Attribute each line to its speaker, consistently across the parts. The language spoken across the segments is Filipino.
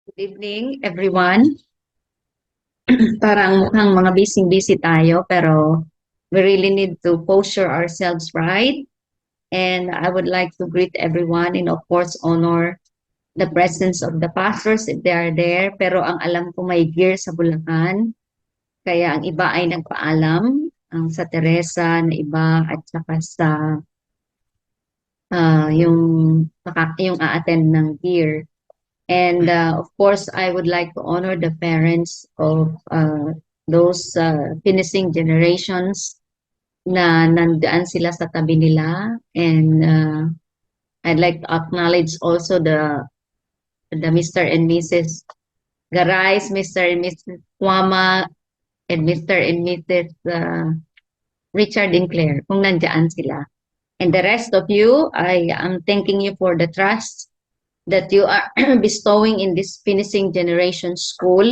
Speaker 1: Good evening, everyone. Parang mukhang mga busy-busy tayo, pero we really need to posture ourselves right. And I would like to greet everyone and of course honor the presence of the pastors if they are there. Pero ang alam ko may gear sa Bulacan, kaya ang iba ay nagpaalam. Ang sa Teresa na iba at saka sa yung, yung a-attend ng gear. And of course, I would like to honor the parents of those finishing generations na nandaan sila sa tabi nila. And I'd like to acknowledge also the Mr. and Mrs. Garais, Mr. and Mrs. Kwama, and Mr. and Mrs. Richard and Claire, kung nandyan sila. And the rest of you, I am thanking you for the trust that you are bestowing in this finishing generation school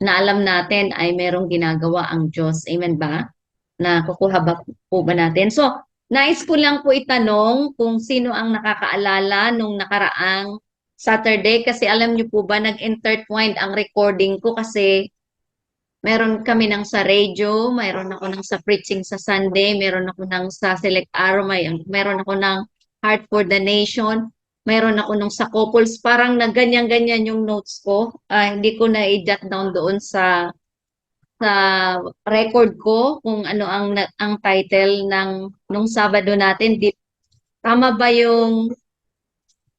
Speaker 1: na alam natin ay merong ginagawa ang Diyos. Amen ba? Na kukuha ba po ba natin? So, nais ko lang po itanong kung sino ang nakakaalala nung nakaraang Saturday kasi alam niyo po ba nag-intertwined ang recording ko kasi meron kami ng sa radio, meron ako ng sa preaching sa Sunday, meron ako ng sa Select Araw, meron ako ng Heart for the Nation, meron ako ng sa couples, parang na ganyan-ganyan yung notes ko. Hindi ko na i-jot down doon sa record ko kung ano ang title ng nung Sabado natin. Tama ba yung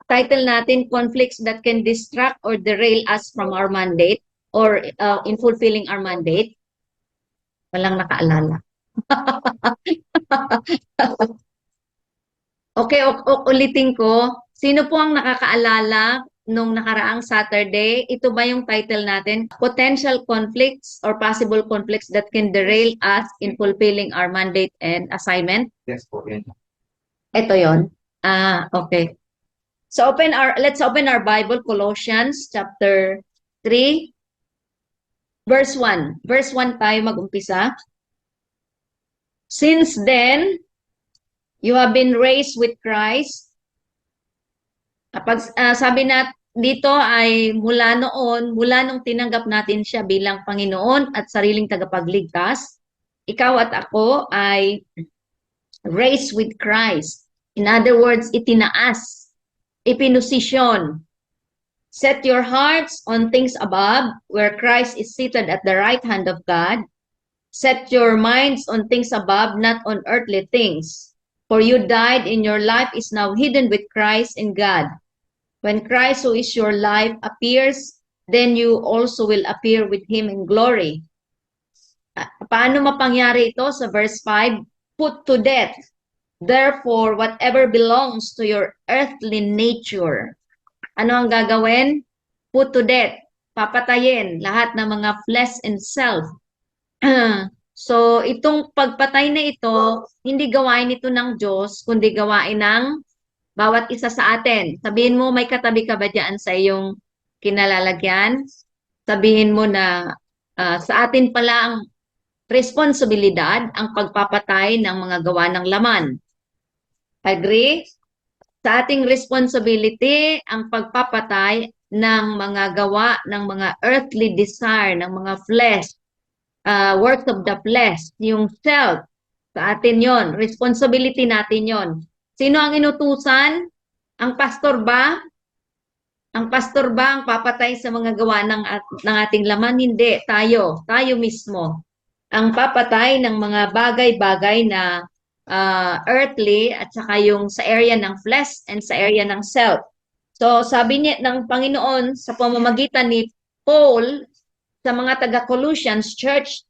Speaker 1: title natin, Conflicts that can distract or derail us from our mandate or in fulfilling our mandate? Walang nakaalala. Okay, ulitin ko. Sino po ang nakakaalala nung nakaraang Saturday? Ito ba yung title natin? Potential conflicts or possible conflicts that can derail us in fulfilling our mandate and assignment?
Speaker 2: Yes po, yan.
Speaker 1: Ito yon. Okay. So let's open our Bible, Colossians chapter 3, verse 1. Verse 1 tayo mag-umpisa. Since then, you have been raised with Christ. Sabi na dito ay mula noon, mula nung tinanggap natin siya bilang Panginoon at sariling tagapagligtas, ikaw at ako ay raised with Christ. In other words, itinaas, ipinosisyon. Set your hearts on things above, where Christ is seated at the right hand of God. Set your minds on things above, not on earthly things. For you died, and your life is now hidden with Christ in God. When Christ, who is your life, appears, then you also will appear with Him in glory. Paano mapangyari ito? Sa verse 5, put to death, therefore, whatever belongs to your earthly nature. Ano ang gagawin? Put to death, papatayin lahat ng mga flesh and self. So, itong pagpatay na ito, hindi gawain ito ng Diyos, kundi gawain ng bawat isa sa atin. Sabihin mo, may katabi ka ba dyan sa iyong kinalalagyan? Sabihin mo na sa atin pala ang responsibilidad ang pagpapatay ng mga gawa ng laman. Agree? Sa ating responsibility ang pagpapatay ng mga gawa ng mga earthly desire, ng mga flesh, works of the flesh, yung self, sa atin yon, responsibility natin yon. Sino ang inutusan? Ang pastor ba? Ang pastor ba ang papatay sa mga gawa ng ating laman? Hindi, tayo mismo. Ang papatay ng mga bagay-bagay na earthly at saka yung sa area ng flesh and sa area ng self. So sabi niya ng Panginoon sa pamamagitan ni Paul sa mga taga-Colossians church,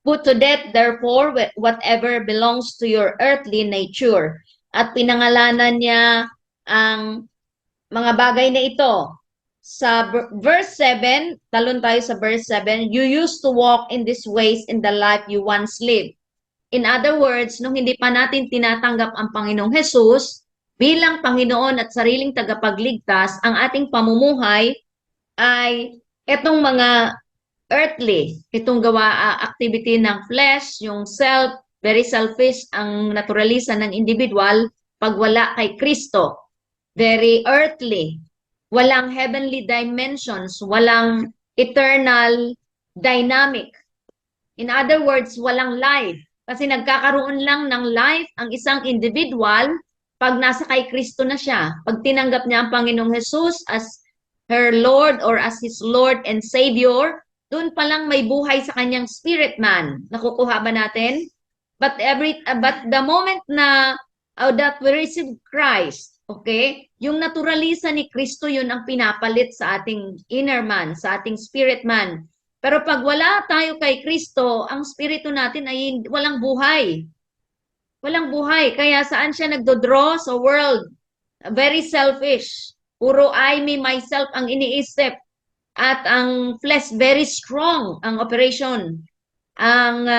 Speaker 1: put to death therefore whatever belongs to your earthly nature. At pinangalanan niya ang mga bagay na ito. Sa verse 7, talon tayo sa verse 7, you used to walk in these ways in the life you once lived. In other words, nung hindi pa natin tinatanggap ang Panginoong Hesus bilang Panginoon at sariling tagapagligtas, ang ating pamumuhay ay itong mga earthly, itong gawa activity ng flesh, yung self, very selfish ang naturalisa ng individual pag wala kay Kristo. Very earthly. Walang heavenly dimensions, walang eternal dynamic. In other words, walang life. Kasi nagkakaroon lang ng life ang isang individual pag nasa kay Kristo na siya. Pag tinanggap niya ang Panginoong Jesus as her Lord or as his Lord and Savior, doon pa lang may buhay sa kanyang spirit man. Nakukuha ba natin? But the moment na that we receive Christ, okay? Yung naturalisa ni Kristo yun ang pinapalit sa ating inner man, sa ating spirit man. Pero pag wala tayo kay Kristo, ang spirito natin ay walang buhay. Walang buhay. Kaya saan siya nagdodraw sa world? Very selfish. Puro I, me, myself ang iniisip. At ang flesh very strong ang operation. Ang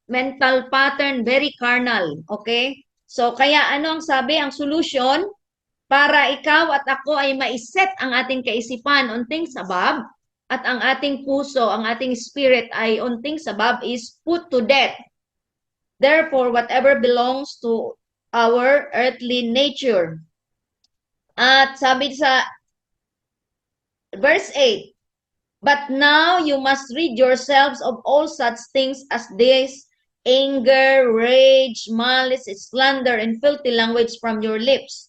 Speaker 1: mental pattern very carnal. Okay? So kaya ano ang sabi? Ang solution para ikaw at ako ay maiset ang ating kaisipan on things above at ang ating puso, ang ating spirit ay on things above is put to death. Therefore, whatever belongs to our earthly nature. At sabi sa verse 8, but now you must rid yourselves of all such things as this, anger, rage, malice, slander, and filthy language from your lips.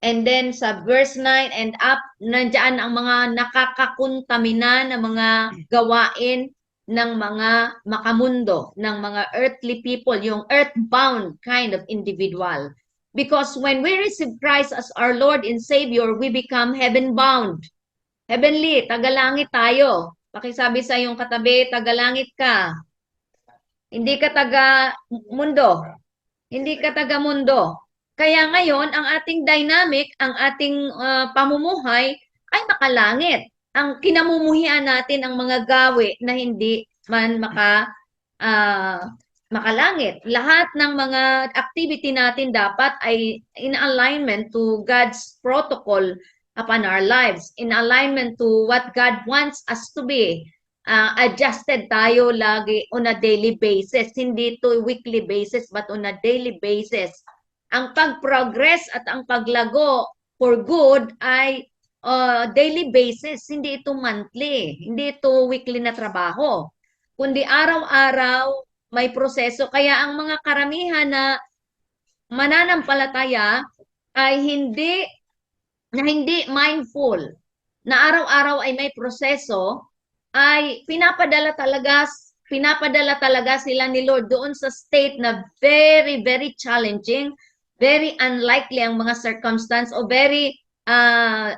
Speaker 1: And then sa verse 9 and up, nandiyan ang mga nakakakuntamina na mga gawain ng mga makamundo, ng mga earthly people, yung earthbound kind of individual. Because when we receive Christ as our Lord and Savior, we become heaven-bound. Heavenly, tagalangit tayo. Pakisabi sa iyong katabi, tagalangit ka. Hindi ka taga-mundo. Hindi ka taga-mundo. Kaya ngayon, ang ating dynamic, ang ating pamumuhay ay makalangit. Ang kinamumuhian natin ang mga gawi na hindi man makalangit. Lahat ng mga activity natin dapat ay in alignment to God's protocol upon our lives, in alignment to what God wants us to be. Adjusted tayo lagi on a daily basis, hindi to weekly basis but on a daily basis. Ang pag-progress at ang paglago for good ay daily basis, hindi ito monthly, hindi ito weekly na trabaho, kundi araw-araw may proseso. Kaya ang mga karamihan na mananampalataya ay hindi mindful, na araw-araw ay may proseso, ay pinapadala talaga sila ni Lord doon sa state na very, very challenging, very unlikely ang mga circumstance o very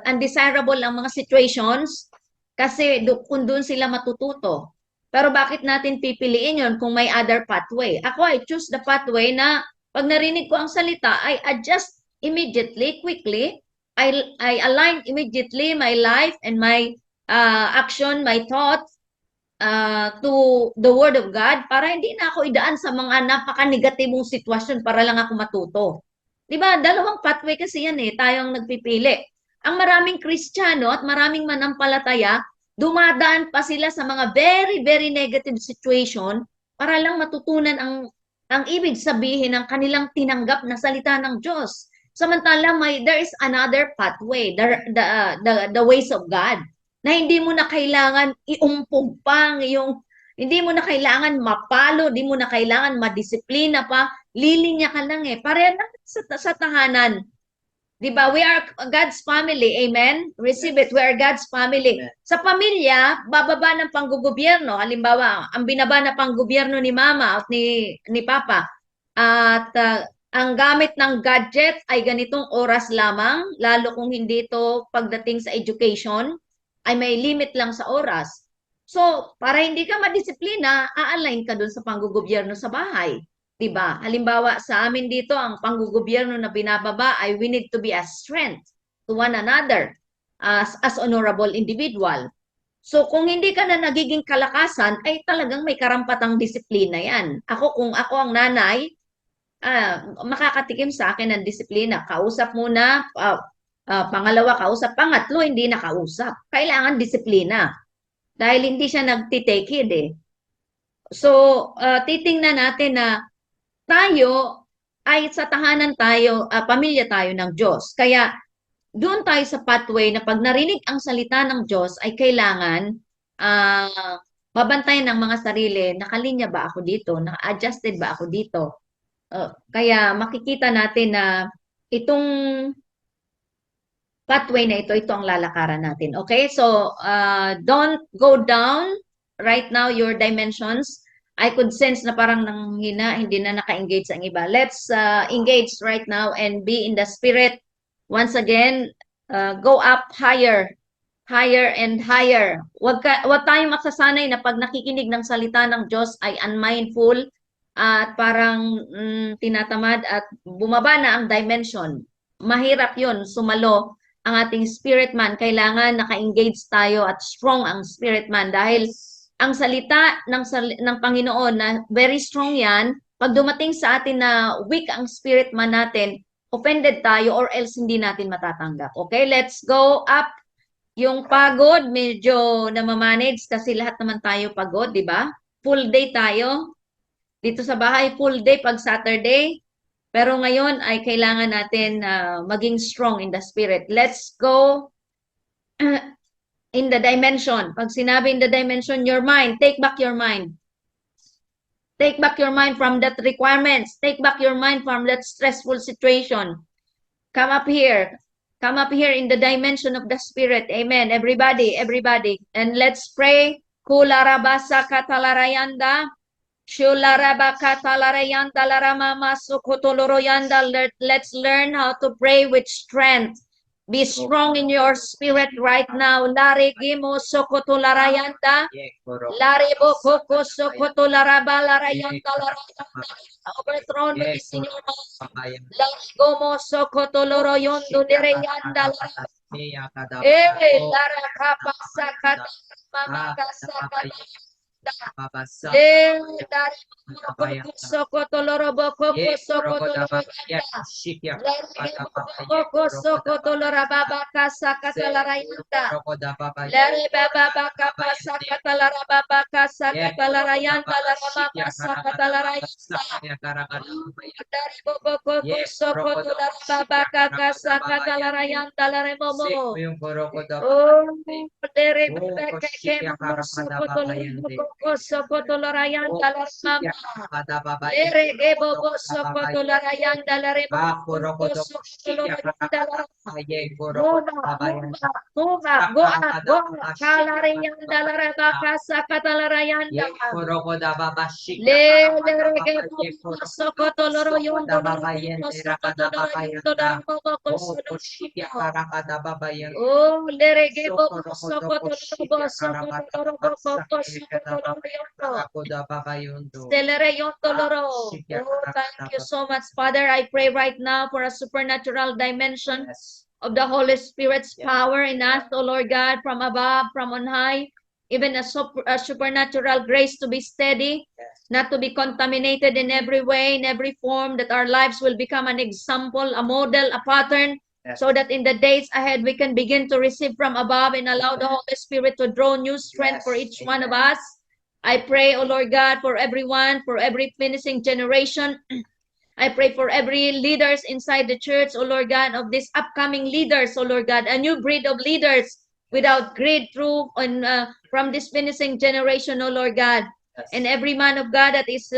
Speaker 1: undesirable ang mga situations kasi kung doon sila matututo. Pero bakit natin pipiliin yon kung may other pathway? Ako I choose the pathway na pag narinig ko ang salita, I adjust immediately, quickly. I align immediately my life and my action, my thoughts to the Word of God para hindi na ako idaan sa mga napaka-negatibong sitwasyon para lang ako matuto. Diba? Dalawang pathway kasi yan tayong nagpipili. Ang maraming Kristiyano at maraming manampalataya, dumadaan pa sila sa mga very, very negative situation para lang matutunan ang ibig sabihin ng kanilang tinanggap na salita ng Diyos. Samantala, there is another pathway, the ways of God, na hindi mo na kailangan iumpog pa hindi mo na kailangan mapalo, hindi mo na kailangan madisiplina pa, lilinya ka lang Pareha lang sa tahanan. Di ba? We are God's family. Amen? Receive it. We are God's family. Amen. Sa pamilya, bababa ng panggugobyerno. Halimbawa, ang binaba na panggobyerno ni mama at ni papa. At ang gamit ng gadget ay ganitong oras lamang, lalo kung hindi ito pagdating sa education, ay may limit lang sa oras. So, para hindi ka madisiplina, a-align ka dun sa panggugobyerno sa bahay. Diba? Halimbawa, sa amin dito, ang panggugobyerno na binababa ay we need to be a strength to one another as honorable individual. So, kung hindi ka na nagiging kalakasan, ay talagang may karampatang disiplina yan. Kung ako ang nanay, makakatikim sa akin ng disiplina. Kausap muna, pangalawa kausap, pangatlo hindi na kausap. Kailangan disiplina. Dahil hindi siya nagtitake it So, titingnan natin na tayo ay sa tahanan tayo, pamilya tayo ng Diyos. Kaya, doon tayo sa pathway na pag narinig ang salita ng Diyos ay kailangan babantayan ng mga sarili, nakalinya ba ako dito? Naka-adjusted ba ako dito? Kaya makikita natin na itong pathway na ito ang lalakaran natin. Okay? So, don't go down right now your dimensions. I could sense na parang nanghina, hindi na naka-engage ang iba. Let's engage right now and be in the spirit. Once again, go up higher, higher and higher. Wag tayong maksasanay na pag nakikinig ng salita ng Diyos ay unmindful at parang tinatamad at bumaba na ang dimension. Mahirap yun, sumalo ang ating spirit man. Kailangan naka-engage tayo at strong ang spirit man dahil ang salita ng Panginoon na very strong yan, pag dumating sa atin na weak ang spirit man natin, offended tayo or else hindi natin matatanggap. Okay, let's go up. Yung pagod, medyo namamanage kasi lahat naman tayo pagod, di ba? Full day tayo. Dito sa bahay, full day pag Saturday. Pero ngayon ay kailangan natin maging strong in the spirit. Let's go in the dimension. Pag sinabi in the dimension, your mind, take back your mind. Take back your mind from that requirements. Take back your mind from that stressful situation. Come up here. Come up here in the dimension of the spirit. Amen. Everybody, everybody. And let's pray. Kularabasa katalarayanda. Let's learn how to pray with strength. Be strong in your spirit right now. Larigimo sokotolarayanda. Laribo koko sokotolarabalalayanda. Overthrown is in your mouth. Larigomo sokotoloroyondo direyanda. Lara kapasakata mamakasakata. Oh, thank you so much, Father. I pray right now for a supernatural dimension of the Holy Spirit's power in us, oh Lord God, from above, from on high, even a supernatural grace to be steady, not to be contaminated in every way, in every form, that our lives will become an example, a model, a pattern, so that in the days ahead we can begin to receive from above and allow the Holy Spirit to draw new strength for each one of us. I pray, oh Lord God, for everyone, for every finishing generation. I pray for every leaders inside the church, oh Lord God, of these upcoming leaders, oh Lord God, a new breed of leaders without greed through from this finishing generation, oh Lord God. And every man of God that is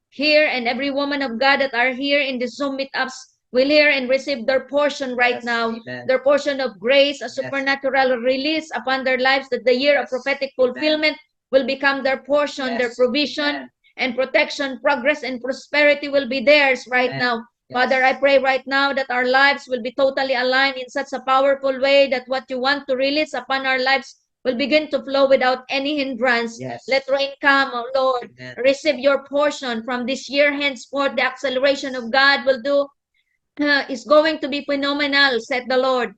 Speaker 1: here and every woman of God that are here in the Zoom meetups will hear and receive their portion right now, their portion of grace, a supernatural release upon their lives, that the year of prophetic fulfillment will become their portion, their provision and protection, progress and prosperity will be theirs right now. Father, I pray right now that our lives will be totally aligned in such a powerful way that what you want to release upon our lives will begin to flow without any hindrance. Let rain come, oh Lord. Receive your portion from this year henceforth. The acceleration of God will do is going to be phenomenal, said the Lord.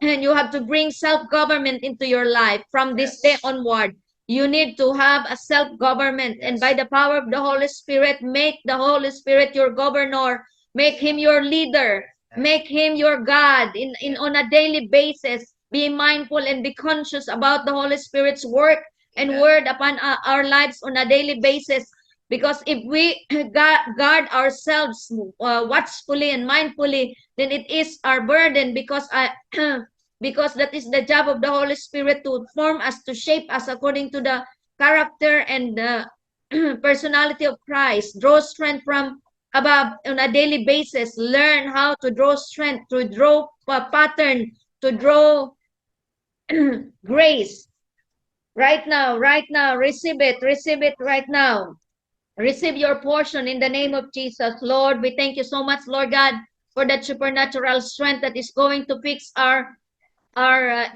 Speaker 1: And you have to bring self-government into your life from this day onward. You need to have a self-government, and by the power of the Holy Spirit, make the Holy Spirit your governor, make him your leader, make him your God on a daily basis. Be mindful and be conscious about the Holy Spirit's work and word upon our lives on a daily basis. Because if we guard ourselves watchfully and mindfully, then it is our burden, because because that is the job of the Holy Spirit to form us, to shape us according to the character and the personality of Christ. Draw strength from above on a daily basis. Learn how to draw strength, to draw pattern, to draw grace. Right now, receive it right now. Receive your portion in the name of Jesus. Lord, we thank you so much, Lord God, for that supernatural strength that is going to fix our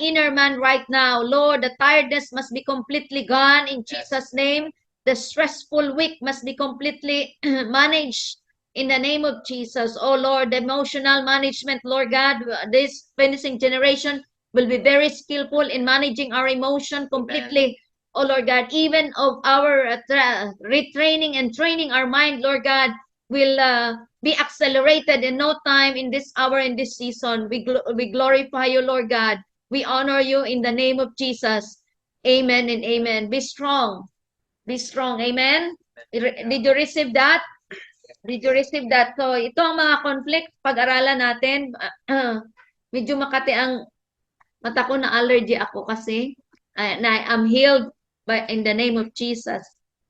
Speaker 1: inner man right now. Lord, the tiredness must be completely gone in Jesus' name. The stressful week must be completely managed in the name of Jesus. Oh Lord, the emotional management, Lord God, this finishing generation will be very skillful in managing our emotion completely. Oh Lord God, even of our retraining and training our mind, Lord God, will be accelerated in no time in this hour, in this season. We glorify you, Lord God. We honor you in the name of Jesus. Amen and amen. Be strong. Be strong. Amen. Did you receive that? Did you receive that? So, ito ang mga conflict, pag-aralan natin. Medyo makati ang mata ko, na allergy ako kasi. Na I'm healed in the name of Jesus.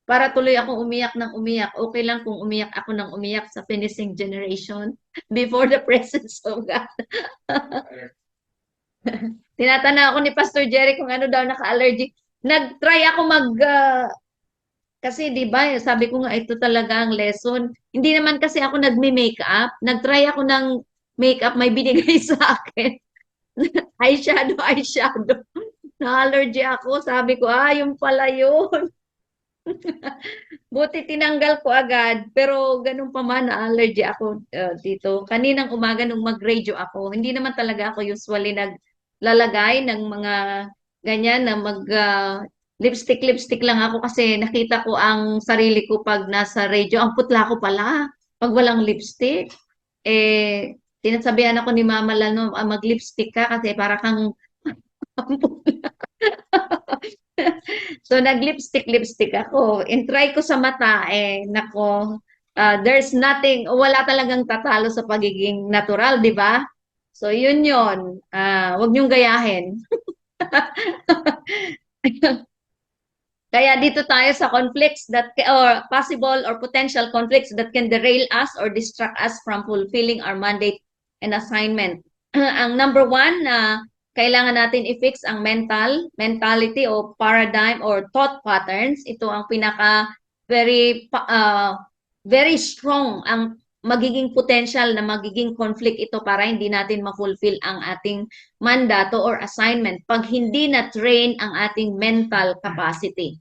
Speaker 1: Para tuloy akong umiyak ng umiyak. Okay lang kung umiyak ako ng umiyak sa finishing generation before the presence of God. Tinatanaw ako ni Pastor Jerry kung ano daw naka-allergy. Nag-try ako kasi 'di ba, sabi ko nga ito talaga ang lesson. Hindi naman kasi ako nagme-makeup. Nag-try ako ng makeup, may binigay sa akin. Eyeshadow. Na-allergy ako. Sabi ko, yung pala yun. Buti tinanggal ko agad. Pero ganun pa man, na-allergy ako dito. Kaninang umaga nung mag-radio ako, hindi naman talaga ako usually naglalagay ng mga ganyan na lipstick lang ako kasi nakita ko ang sarili ko pag nasa radio. Ang putla ko pala pag walang lipstick. Tinasabihan ako ni Mama Lano, mag-lipstick ka kasi para kang so nag-lipstick ako. In-try ko sa mata, nako, there's nothing, wala talagang tatalo sa pagiging natural, di ba? So yun yun. Wag niyong gayahin. Kaya dito tayo sa conflicts that or possible or potential conflicts that can derail us or distract us from fulfilling our mandate and assignment. Ang number one na kailangan natin i-fix ang mentality o paradigm or thought patterns. Ito ang pinaka very strong ang magiging potential na magiging conflict ito para hindi natin ma-fulfill ang ating mandato or assignment pag hindi na-train ang ating mental capacity.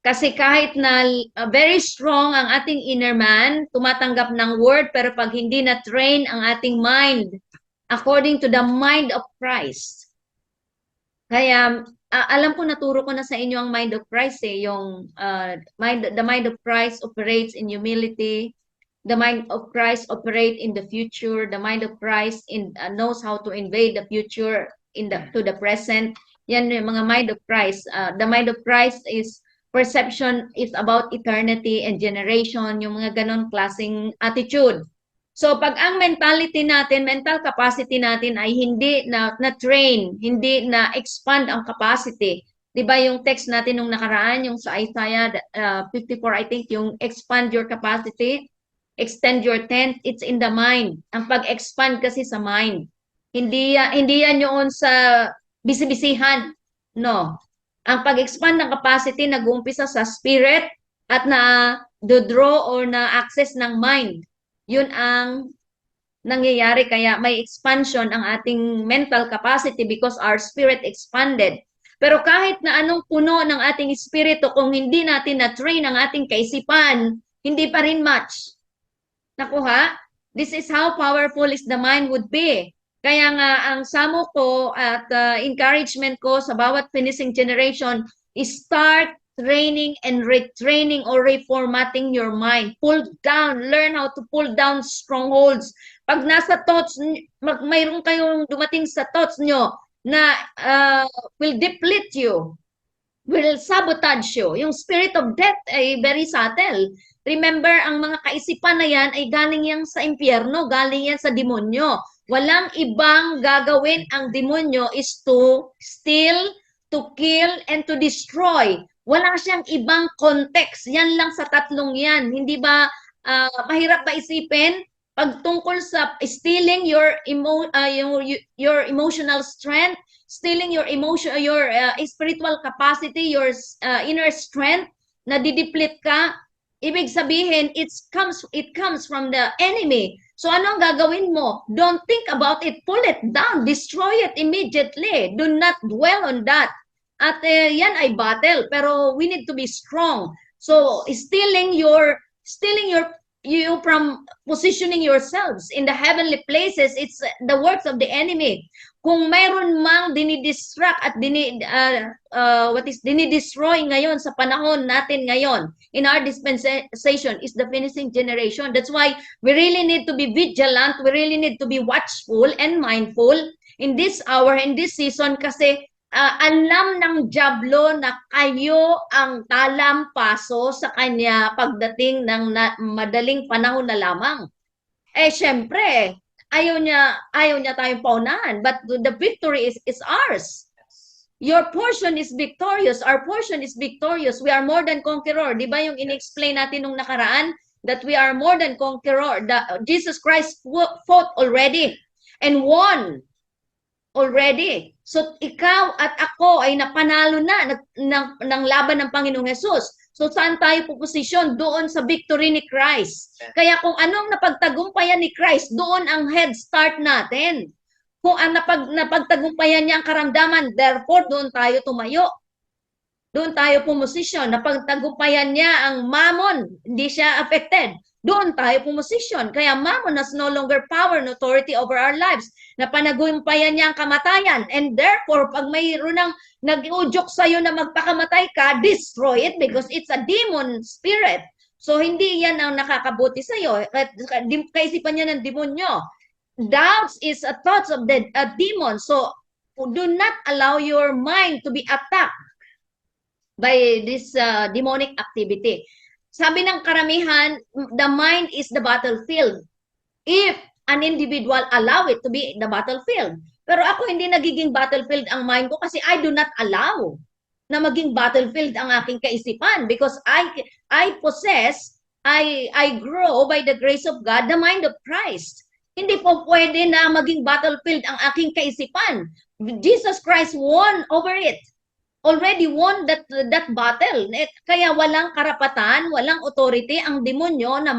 Speaker 1: Kasi kahit na very strong ang ating inner man, tumatanggap ng word, pero pag hindi na-train ang ating mind according to the mind of Christ. Kaya alam ko, naturo ko na sa inyo ang mind of Christ yung the mind of Christ operates in humility. The mind of Christ operate in the future. The mind of Christ knows how to invade the future to the present. Yan yung mga mind of Christ. The mind of Christ is perception is about eternity and generation, yung mga ganon klaseng attitude. So pag ang mentality natin, mental capacity natin ay hindi na-train, hindi na-expand ang capacity. 'Di ba yung text natin nung nakaraan, yung sa Isaiah 54, I think, yung expand your capacity, extend your tent, it's in the mind. Ang pag-expand kasi sa mind. Hindi yan yun sa bisibisihan. No. Ang pag-expand ng capacity nag-uumpisa sa spirit at na-draw or na-access ng mind. Yun ang nangyayari, kaya may expansion ang ating mental capacity because our spirit expanded. Pero kahit na anong puno ng ating espiritu, kung hindi natin na-train ang ating kaisipan, hindi pa rin match. Nakuha? This is how powerful is the mind would be. Kaya nga ang samo ko at encouragement ko sa bawat finishing generation is start training and retraining or reformatting your mind. Pull down, learn how to pull down strongholds. Pag nasa thoughts, mayroon kayong dumating sa thoughts nyo na will deplete you. will sabotage you. Yung spirit of death ay very subtle. Remember, ang mga kaisipan na yan ay galing yan sa impyerno, galing yan sa demonyo. Walang ibang gagawin ang demonyo is to steal, to kill, and to destroy. Wala siyang ibang context. Yan lang sa tatlong yan. Hindi ba mahirap ba isipin? Pag tungkol sa stealing your emotional strength, stealing your emotion, your spiritual capacity, your inner strength, na dideplete ka, ibig sabihin it comes from the enemy. So ano ang gagawin mo? Don't think about it, pull it down, destroy it immediately. Do not dwell on that. At yan ay battle, pero we need to be strong. So stealing you from positioning yourselves in the heavenly places, it's the works of the enemy. Kung mayroon mang dinidistract at dinidestroy ngayon sa panahon natin ngayon in our dispensation is the finishing generation. That's why we really need to be vigilant, we really need to be watchful and mindful in this hour, in this season, kasi alam ng dyablo na kayo ang talampaso sa kanya pagdating ng madaling panahon na lamang. Syempre, ayaw niya tayong paunahan, but the victory is ours. Your portion is victorious. Our portion is victorious. We are more than conqueror. Di ba yung in-explain natin nung nakaraan? That we are more than conqueror. Jesus Christ fought already and won already. So ikaw at ako ay napanalo na ng laban ng Panginoong Jesus. So saan tayo puposisyon? Doon sa victory ni Christ. Kaya kung anong napagtagumpayan ni Christ, doon ang head start natin. Kung ang napagtagumpayan niya ang karamdaman, therefore doon tayo tumayo. Doon tayo pumosisyon. Napagtagumpayan niya ang mammon, hindi siya affected. Doon tayo pumosisyon. Kaya mammon has no longer power and authority over our lives. Napanagumpayan niya ang kamatayan. And therefore, pag mayroon ng nag-udyok sa'yo na magpakamatay ka, destroy it because it's a demon spirit. So, hindi yan ang nakakabuti sa'yo. Kaisipan niya ng demonyo. Doubts is a thoughts of the demon. So, do not allow your mind to be attacked by this demonic activity. Sabi ng karamihan, the mind is the battlefield. If an individual allow it to be the battlefield. Pero ako hindi nagiging battlefield ang mind ko kasi I do not allow na maging battlefield ang aking kaisipan because I possess, I grow by the grace of God, the mind of Christ. Hindi po pwede na maging battlefield ang aking kaisipan. Jesus Christ won over it. Already won that battle. Kaya walang karapatan, walang authority ang demonyo na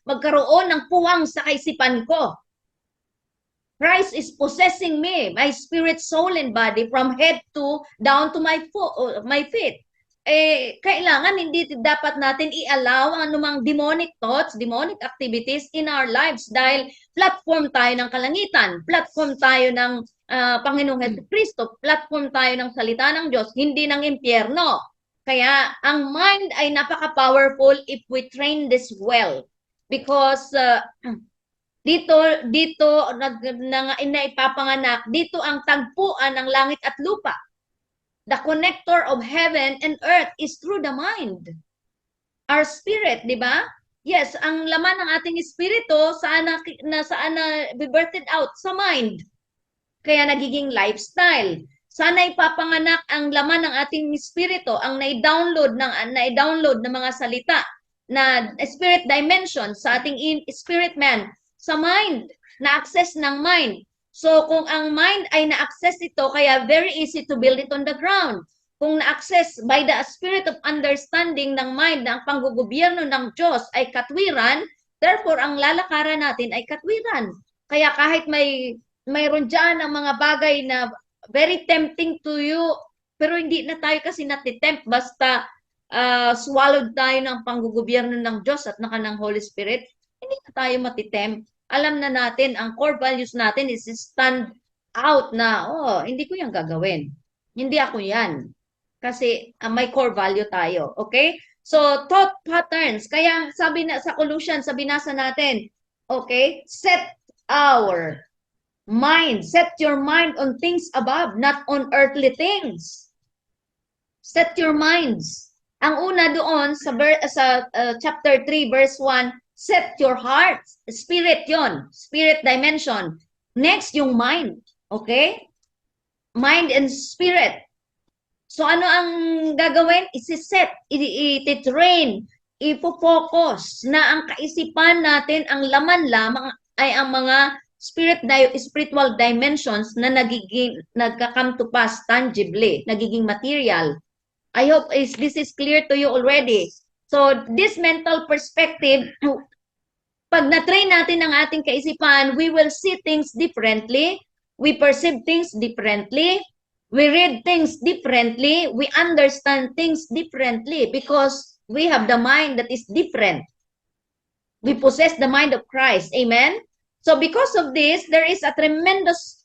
Speaker 1: magkaroon ng puwang sa kaisipan ko. Christ is possessing me, my spirit, soul, and body from head to down to my feet. Kailangan hindi dapat natin i-allow ang anumang demonic thoughts, demonic activities in our lives dahil platform tayo ng kalangitan, platform tayo ng Panginoong Jesucristo, platform tayo ng salita ng Diyos, hindi ng impyerno. Kaya ang mind ay napaka-powerful if we train this well. Because dito naipapanganak, dito ang tagpuan ng langit at lupa. The connector of heaven and earth is through the mind. Our spirit, di ba? Yes, ang laman ng ating espiritu saan na birthed out sa mind. Kaya nagiging lifestyle. Sana ipapanganak ang laman ng ating espiritu, ang na-download ng mga salita na spirit dimension sa ating spirit man, sa mind, na-access ng mind. So kung ang mind ay na-access ito, kaya very easy to build it on the ground. Kung na-access by the spirit of understanding ng mind na ang panggugobyerno ng Diyos ay katwiran, therefore ang lalakaran natin ay katwiran. Kaya kahit mayroon dyan ang mga bagay na very tempting to you, pero hindi na tayo kasi natitempt basta swallowed tayo ng panggugobyerno ng Diyos at ng Holy Spirit, hindi na tayo matitempt. Alam na natin, ang core values natin is stand out na, hindi ko yan gagawin. Hindi ako yan. Kasi may core value tayo. Okay? So, thought patterns. Kaya sabi na sa Colossians, sa binasa natin, okay? Set your mind on things above, not on earthly things. Set your minds. Ang una doon sa chapter 3 verse 1, set your hearts. Spirit yon, spirit dimension. Next, yung mind. Okay? Mind and spirit. So ano ang gagawin? Isi-set, i-train, ipo-focus na ang kaisipan natin, ang laman lamang ay ang mga spiritual dimensions na nagka-come to pass tangibly, nagiging material. I hope this is clear to you already. So this mental perspective, pag na-train natin ang ating kaisipan, we will see things differently, we perceive things differently, we read things differently, we understand things differently because we have the mind that is different. We possess the mind of Christ. Amen? So because of this, there is a tremendous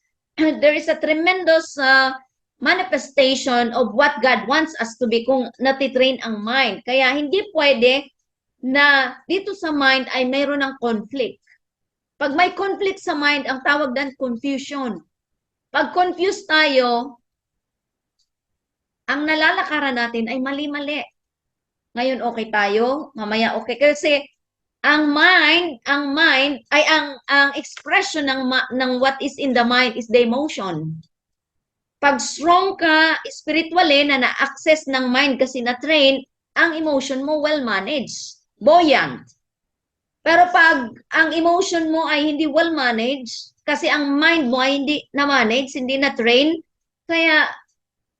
Speaker 1: manifestation of what God wants us to be kung natitrain ang mind. Kaya hindi pwede na dito sa mind ay mayroon ng conflict. Pag may conflict sa mind, ang tawag dan confusion. Pag confused tayo, ang nalalakaran natin ay mali-mali. Ngayon okay tayo, mamaya okay. Kasi ang mind ay ang expression ng what is in the mind is the emotion. Pag strong ka spiritually na na-access ng mind kasi na-train, ang emotion mo well-managed, buoyant. Pero pag ang emotion mo ay hindi well-managed, kasi ang mind mo ay hindi na-manage, hindi na-train, kaya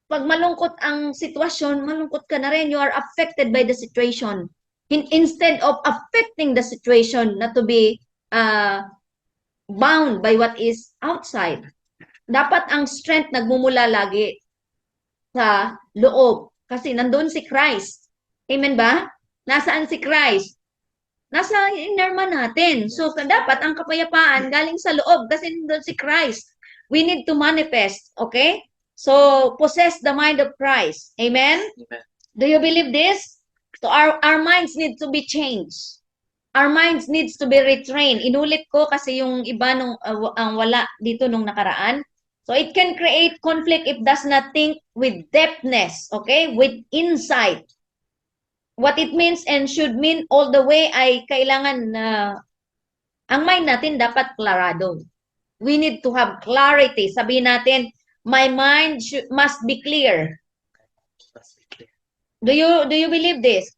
Speaker 1: pag malungkot ang sitwasyon, malungkot ka na rin. You are affected by the situation. Instead of affecting the situation na to be bound by what is outside. Dapat ang strength nagmumula lagi sa loob. Kasi nandun si Christ. Amen ba? Nasaan si Christ? Nasa inner man natin. So dapat ang kapayapaan galing sa loob kasi nandun si Christ. We need to manifest. Okay? So, possess the mind of Christ. Amen?
Speaker 2: Amen.
Speaker 1: Do you believe this? So, our minds need to be changed. Our minds needs to be retrained. Inulit ko kasi yung iba nung ang wala dito nung nakaraan. So, it can create conflict if does not think with depthness, okay? With insight. What it means and should mean all the way ay kailangan na ang mind natin dapat klarado. We need to have clarity. Sabihin natin, my mind must be clear. Do you believe this?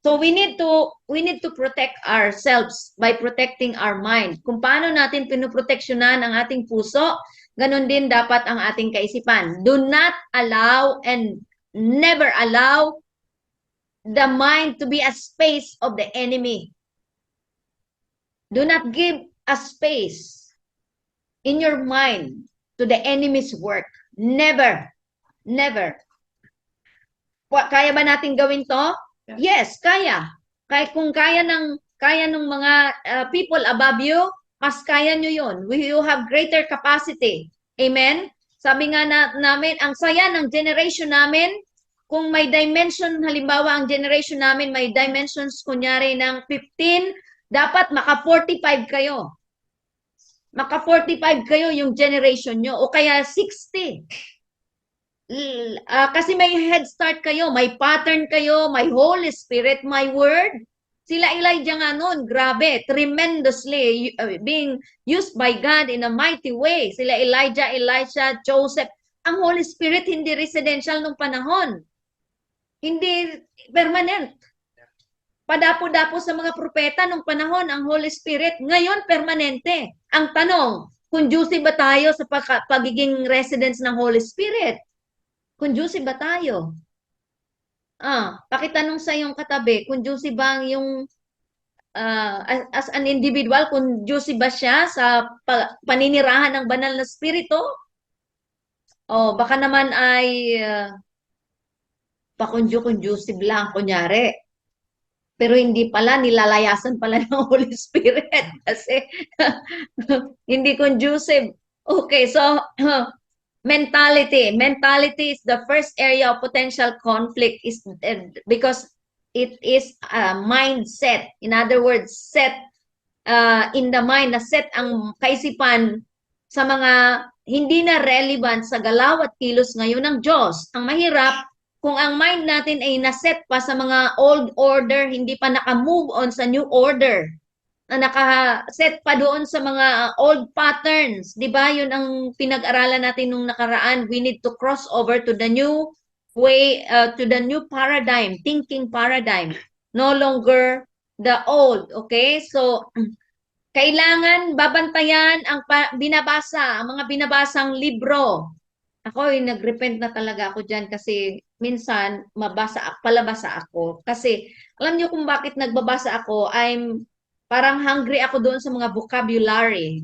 Speaker 1: So we need to protect ourselves by protecting our mind. Kung paano natin pinoproteksyonan ang ating puso, ganun din dapat ang ating kaisipan. Do not allow and never allow the mind to be a space of the enemy. Do not give a space in your mind to the enemy's work. Never. Never. Kaya ba natin gawin to? Yes, kaya. Kahit kung kaya ng mga people above you, mas kaya nyo yun. You have greater capacity. Amen? Sabi nga namin, ang saya ng generation namin, kung may dimension, halimbawa ang generation namin may dimensions kunyari ng 15, dapat maka 45 kayo. Maka 45 kayo yung generation nyo o kaya 60. Kasi may head start kayo, may pattern kayo, may Holy Spirit, may Word. Sila Elijah nga nun, grabe, tremendously being used by God in a mighty way. Sila Elijah, Elisha, Joseph. Ang Holy Spirit hindi residential nung panahon. Hindi permanent. Padapo-dapo sa mga propeta nung panahon ang Holy Spirit. Ngayon, permanente. Ang tanong, conducive ba tayo sa pagiging residence ng Holy Spirit? Conducive ba tayo? Pakitanong sa iyong katabi, conducive ba yung as an individual, conducive ba siya sa paninirahan ng banal na spirito? O baka naman ay pa-conducive lang, kunyari. Pero hindi pala, nilalayasan pala ng Holy Spirit kasi hindi conducive. Okay, so mentality. Mentality is the first area of potential conflict is because it is a mindset. In other words, set in the mind, na set ang kaisipan sa mga hindi na relevant sa galaw at kilos ngayon ng Diyos. Ang mahirap, kung ang mind natin ay naset pa sa mga old order, hindi pa naka-move on sa new order, na naka-set pa doon sa mga old patterns, 'di ba? 'Yun ang pinag-aralan natin nung nakaraan. We need to cross over to the new way, to the new paradigm, thinking paradigm. No longer the old, okay? So kailangan babantayan ang binabasa, ang mga binabasang libro. Ako, nag-repent na talaga ako dyan kasi minsan palabasa ako. Kasi alam niyo kung bakit nagbabasa ako, parang hungry ako doon sa mga vocabulary.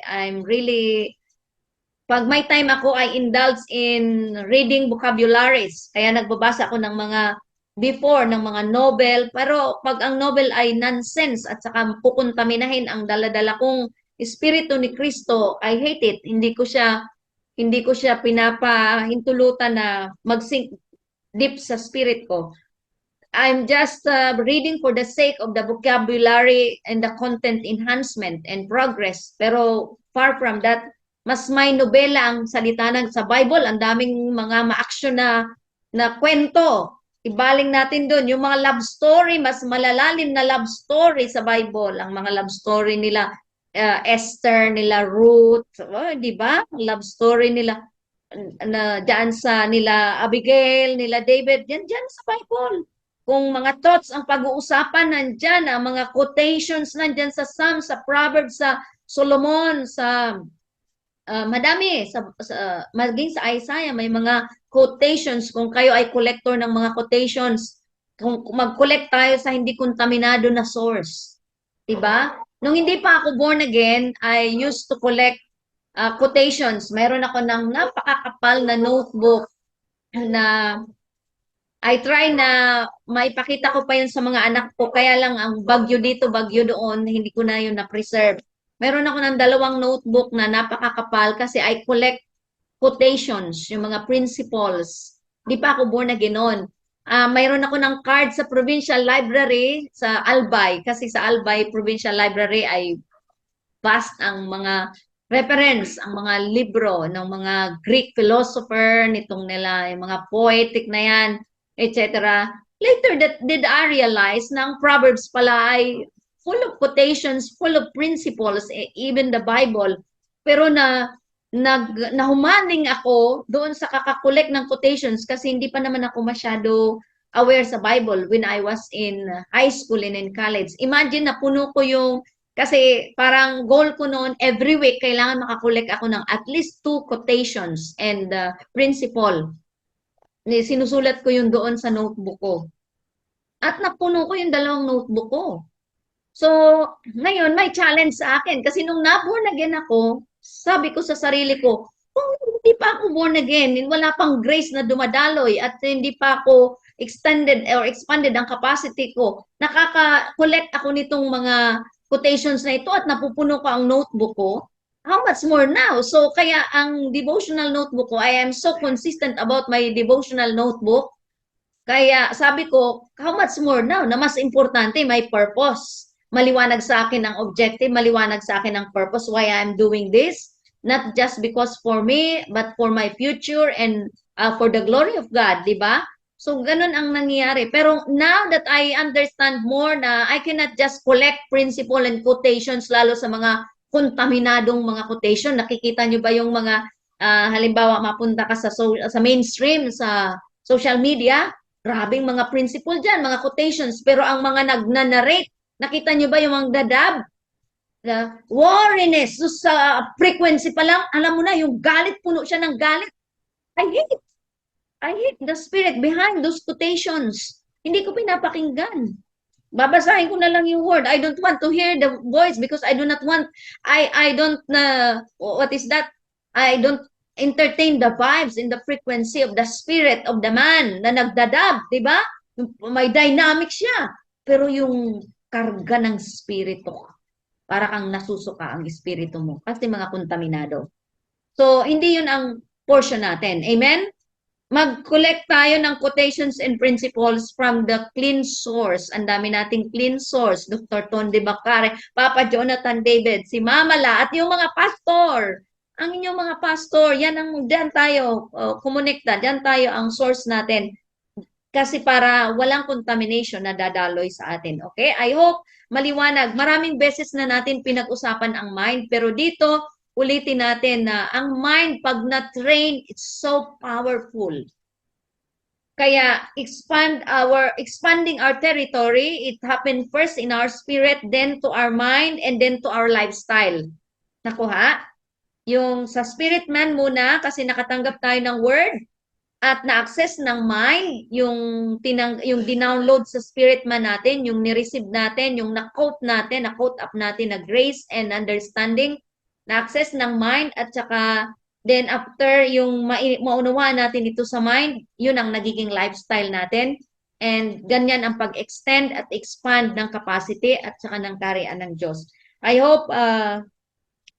Speaker 1: I'm really, pag may time ako, I indulge in reading vocabularies. Kaya nagbabasa ako ng mga before, ng mga novel. Pero pag ang novel ay nonsense at saka pupuntaminahin ang daladala kong Espiritu ni Kristo, I hate it. Hindi ko siya pinapahintulutan na mag-sink deep sa spirit ko. I'm just reading for the sake of the vocabulary and the content enhancement and progress. Pero far from that, mas may nobela ang salita ng sa Bible. Ang daming mga ma-action na kwento. Ibaling natin doon. Yung mga love story, mas malalalim na love story sa Bible. Ang mga love story nila, Esther, nila Ruth, di ba? Love story nila na diyan sa nila Abigail, nila David, diyan sa Bible. Kung mga thoughts ang pag-uusapan, nandyan, ang mga quotations nandyan sa Psalms, sa Proverbs, sa Solomon, sa madami, maging sa Isaiah, may mga quotations. Kung kayo ay collector ng mga quotations, kung mag-collect tayo sa hindi kontaminado na source. Diba? Nung hindi pa ako born again, I used to collect quotations. Meron ako ng napakakapal na notebook na I try na maipakita ko pa yun sa mga anak ko. Kaya lang ang bagyo dito, bagyo doon, hindi ko na yun na-preserve. Meron ako ng 2 notebook na napakakapal kasi I collect quotations, yung mga principles. Di pa ako born again noon. Mayroon ako ng card sa Provincial Library sa Albay kasi sa Albay Provincial Library ay vast ang mga reference, ang mga libro ng mga Greek philosopher, nitong nila, yung mga poetic na yan, etc. Later did I realize na ang Proverbs pala ay full of quotations, full of principles, even the Bible. Pero nahumaling ako doon sa kakakolek ng quotations kasi hindi pa naman ako masyado aware sa Bible when I was in high school and in college. Imagine na puno ko yung, kasi parang goal ko noon, every week kailangan makakolek ako ng at least 2 quotations and principle. Sinusulat ko yun doon sa notebook ko. At napuno ko yung 2 notebook ko. So, ngayon may challenge sa akin kasi nung na-born again ako, sabi ko sa sarili ko, kung hindi pa ako born again, wala pang grace na dumadaloy at hindi pa ako extended or expanded ang capacity ko, nakaka-collect ako nitong mga quotations na ito at napupuno ko ang notebook ko, how much more now? So, kaya ang devotional notebook ko, I am so consistent about my devotional notebook. Kaya sabi ko, how much more now? Na mas importante, may purpose. Maliwanag sa akin ang objective, maliwanag sa akin ang purpose why I'm doing this. Not just because for me, but for my future and for the glory of God, di ba? So, ganun ang nangyayari. Pero now that I understand more na I cannot just collect principle and quotations, lalo sa mga kontaminadong mga quotation. Nakikita nyo ba yung mga, halimbawa, mapunta ka sa mainstream, sa social media, grabing mga principle dyan, mga quotations. Pero ang mga nag-narrate, nakita nyo ba yung mga dadab? Wariness. So, sa frequency pa lang, alam mo na, yung galit, puno siya ng galit. I hate the spirit behind those quotations. Hindi ko pinapakinggan. Babasahin ko na lang yung word. I don't want to hear the voice because I do not want, I don't, what is that? I don't entertain the vibes in the frequency of the spirit of the man na nagdadab, di ba? May dynamic siya. Pero yung karga ng spirito, para kang nasusuka ang espiritu mo kasi mga kontaminado. So, hindi yun ang portion natin. Amen? Mag-collect tayo ng quotations and principles from the clean source. Ang dami nating clean source. Dr. Tonde Bacare, Papa Jonathan David, si Mama La, at yung mga pastor. Ang inyong mga pastor, yan ang, diyan tayo, kumonekta, diyan tayo ang source natin. Kasi para walang contamination na dadaloy sa atin. Okay? I hope maliwanag. Maraming beses na natin pinag-usapan ang mind, pero dito ulitin natin na ang mind pag na-train, it's so powerful. Kaya expanding our territory, it happened first in our spirit, then to our mind, and then to our lifestyle. Nakuha? Yung sa spirit man muna kasi nakatanggap tayo ng word at na-access ng mind, yung dinownload sa spirit man natin, yung ni-receive natin, yung na-quote natin, na-quote up natin na grace and understanding, na-access ng mind at saka then after yung maunawaan natin ito sa mind, yun ang nagiging lifestyle natin. And ganyan ang pag-extend at expand ng capacity at saka ng kariyan ng Diyos. I hope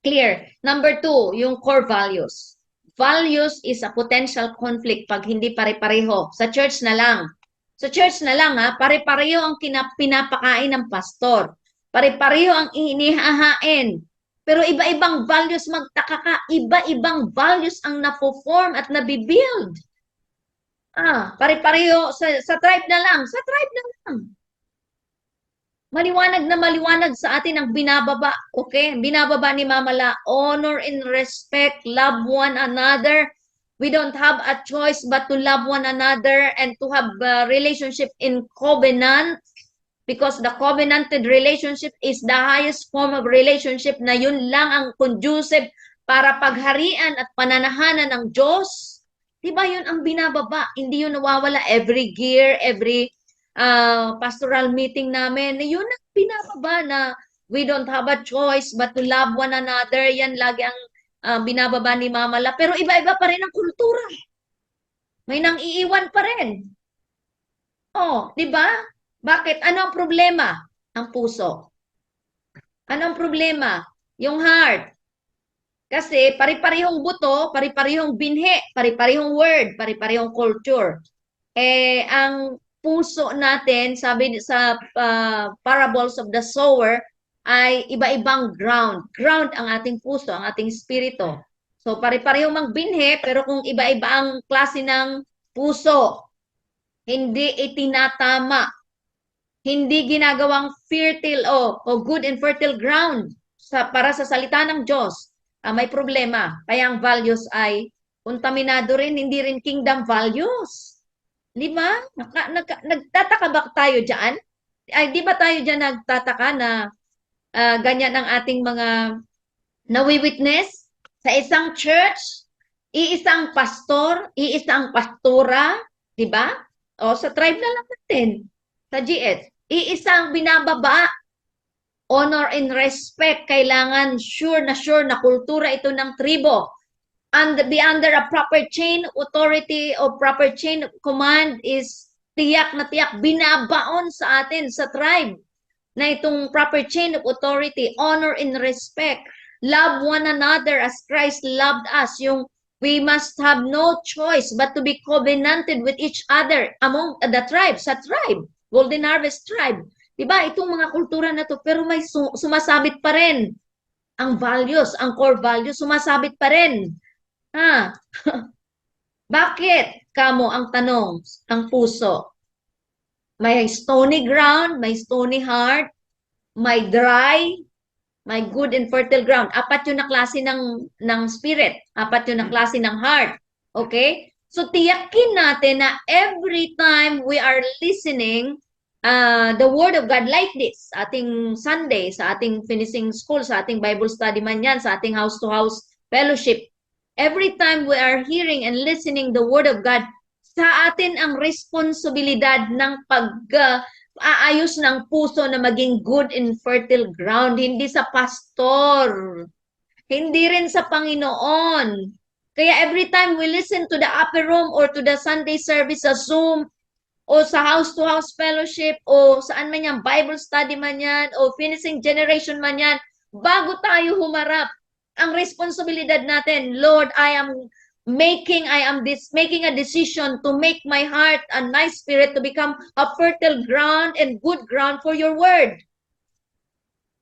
Speaker 1: clear. Number 2, yung core values. Values is a potential conflict pag hindi pare-pareho. Sa church na lang. Sa church na lang ha, pare-pareho ang pinapakain ng pastor. Pare-pareho ang inihahain. Pero iba-ibang values, magtaka ka, iba-ibang values ang na-form at nabibuild. Pare-pareho sa tribe na lang. Sa tribe na lang. Maliwanag na maliwanag sa atin ang binababa. Okay? Binababa ni Mama La, honor and respect, love one another. We don't have a choice but to love one another and to have a relationship in covenant because the covenanted relationship is the highest form of relationship na yun lang ang conducive para pagharian at pananahanan ng Diyos. Diba yun ang binababa? Hindi yun nawawala every year, every pastoral meeting namin, yun ang binababa na we don't have a choice but to love one another. Yan lagi ang binababa ni Mama La. Pero iba-iba pa rin ang kultura. May nang iiwan pa rin. Oh, di ba? Bakit? Ano ang problema? Ang puso. Ano ang problema? Yung heart. Kasi pari-parihong buto, pari-parihong binhi, pari-parihong word, pari-parihong culture. Ang puso natin, sabi sa parables of the sower, ay iba-ibang ground. Ground ang ating puso, ang ating spirito. So, pare-pareho mang binhi, pero kung iba-iba ang klase ng puso, hindi itinatama, hindi ginagawang fertile o good and fertile ground para sa salita ng Diyos, may problema. Kaya ang values ay kontaminado rin, hindi rin kingdom values. Di ba? Nagtataka ba tayo dyan? Ay, di ba tayo dyan nagtataka na ganyan ang ating mga nawi-witness sa isang church, iisang pastor, iisang pastora, di ba? O sa tribe na lang natin, sa GS, iisang binababa, honor and respect, kailangan sure na kultura ito ng tribo. And be under a proper chain authority or proper chain of command is tiyak na tiyak binabaon sa atin sa tribe na itong proper chain of authority, honor and respect, love one another as Christ loved us. Yung we must have no choice but to be covenanted with each other among the tribe, sa tribe, Golden Harvest tribe. Diba? Itong mga kultura na to, pero may sumasabit pa rin ang values, ang core values, sumasabit pa rin. Bakit? Kamo ang tanong, ang puso. May stony ground, may stony heart, may dry, may good and fertile ground. Apat yung na klase ng spirit. Apat yung na klase ng heart. Okay? So, tiyakin natin na every time we are listening the Word of God like this, sa ating Sunday, sa ating finishing school, sa ating Bible study man yan, sa ating house-to-house fellowship, every time we are hearing and listening the Word of God, sa atin ang responsibilidad ng pag-aayos ng puso na maging good and fertile ground, hindi sa pastor, hindi rin sa Panginoon. Kaya every time we listen to the upper room or to the Sunday service sa Zoom, o sa house-to-house fellowship, o saan man yan, Bible study man yan, o finishing generation man yan, bago tayo humarap, ang responsibilidad natin, Lord, I am making a decision to make my heart and my spirit to become a fertile ground and good ground for your word.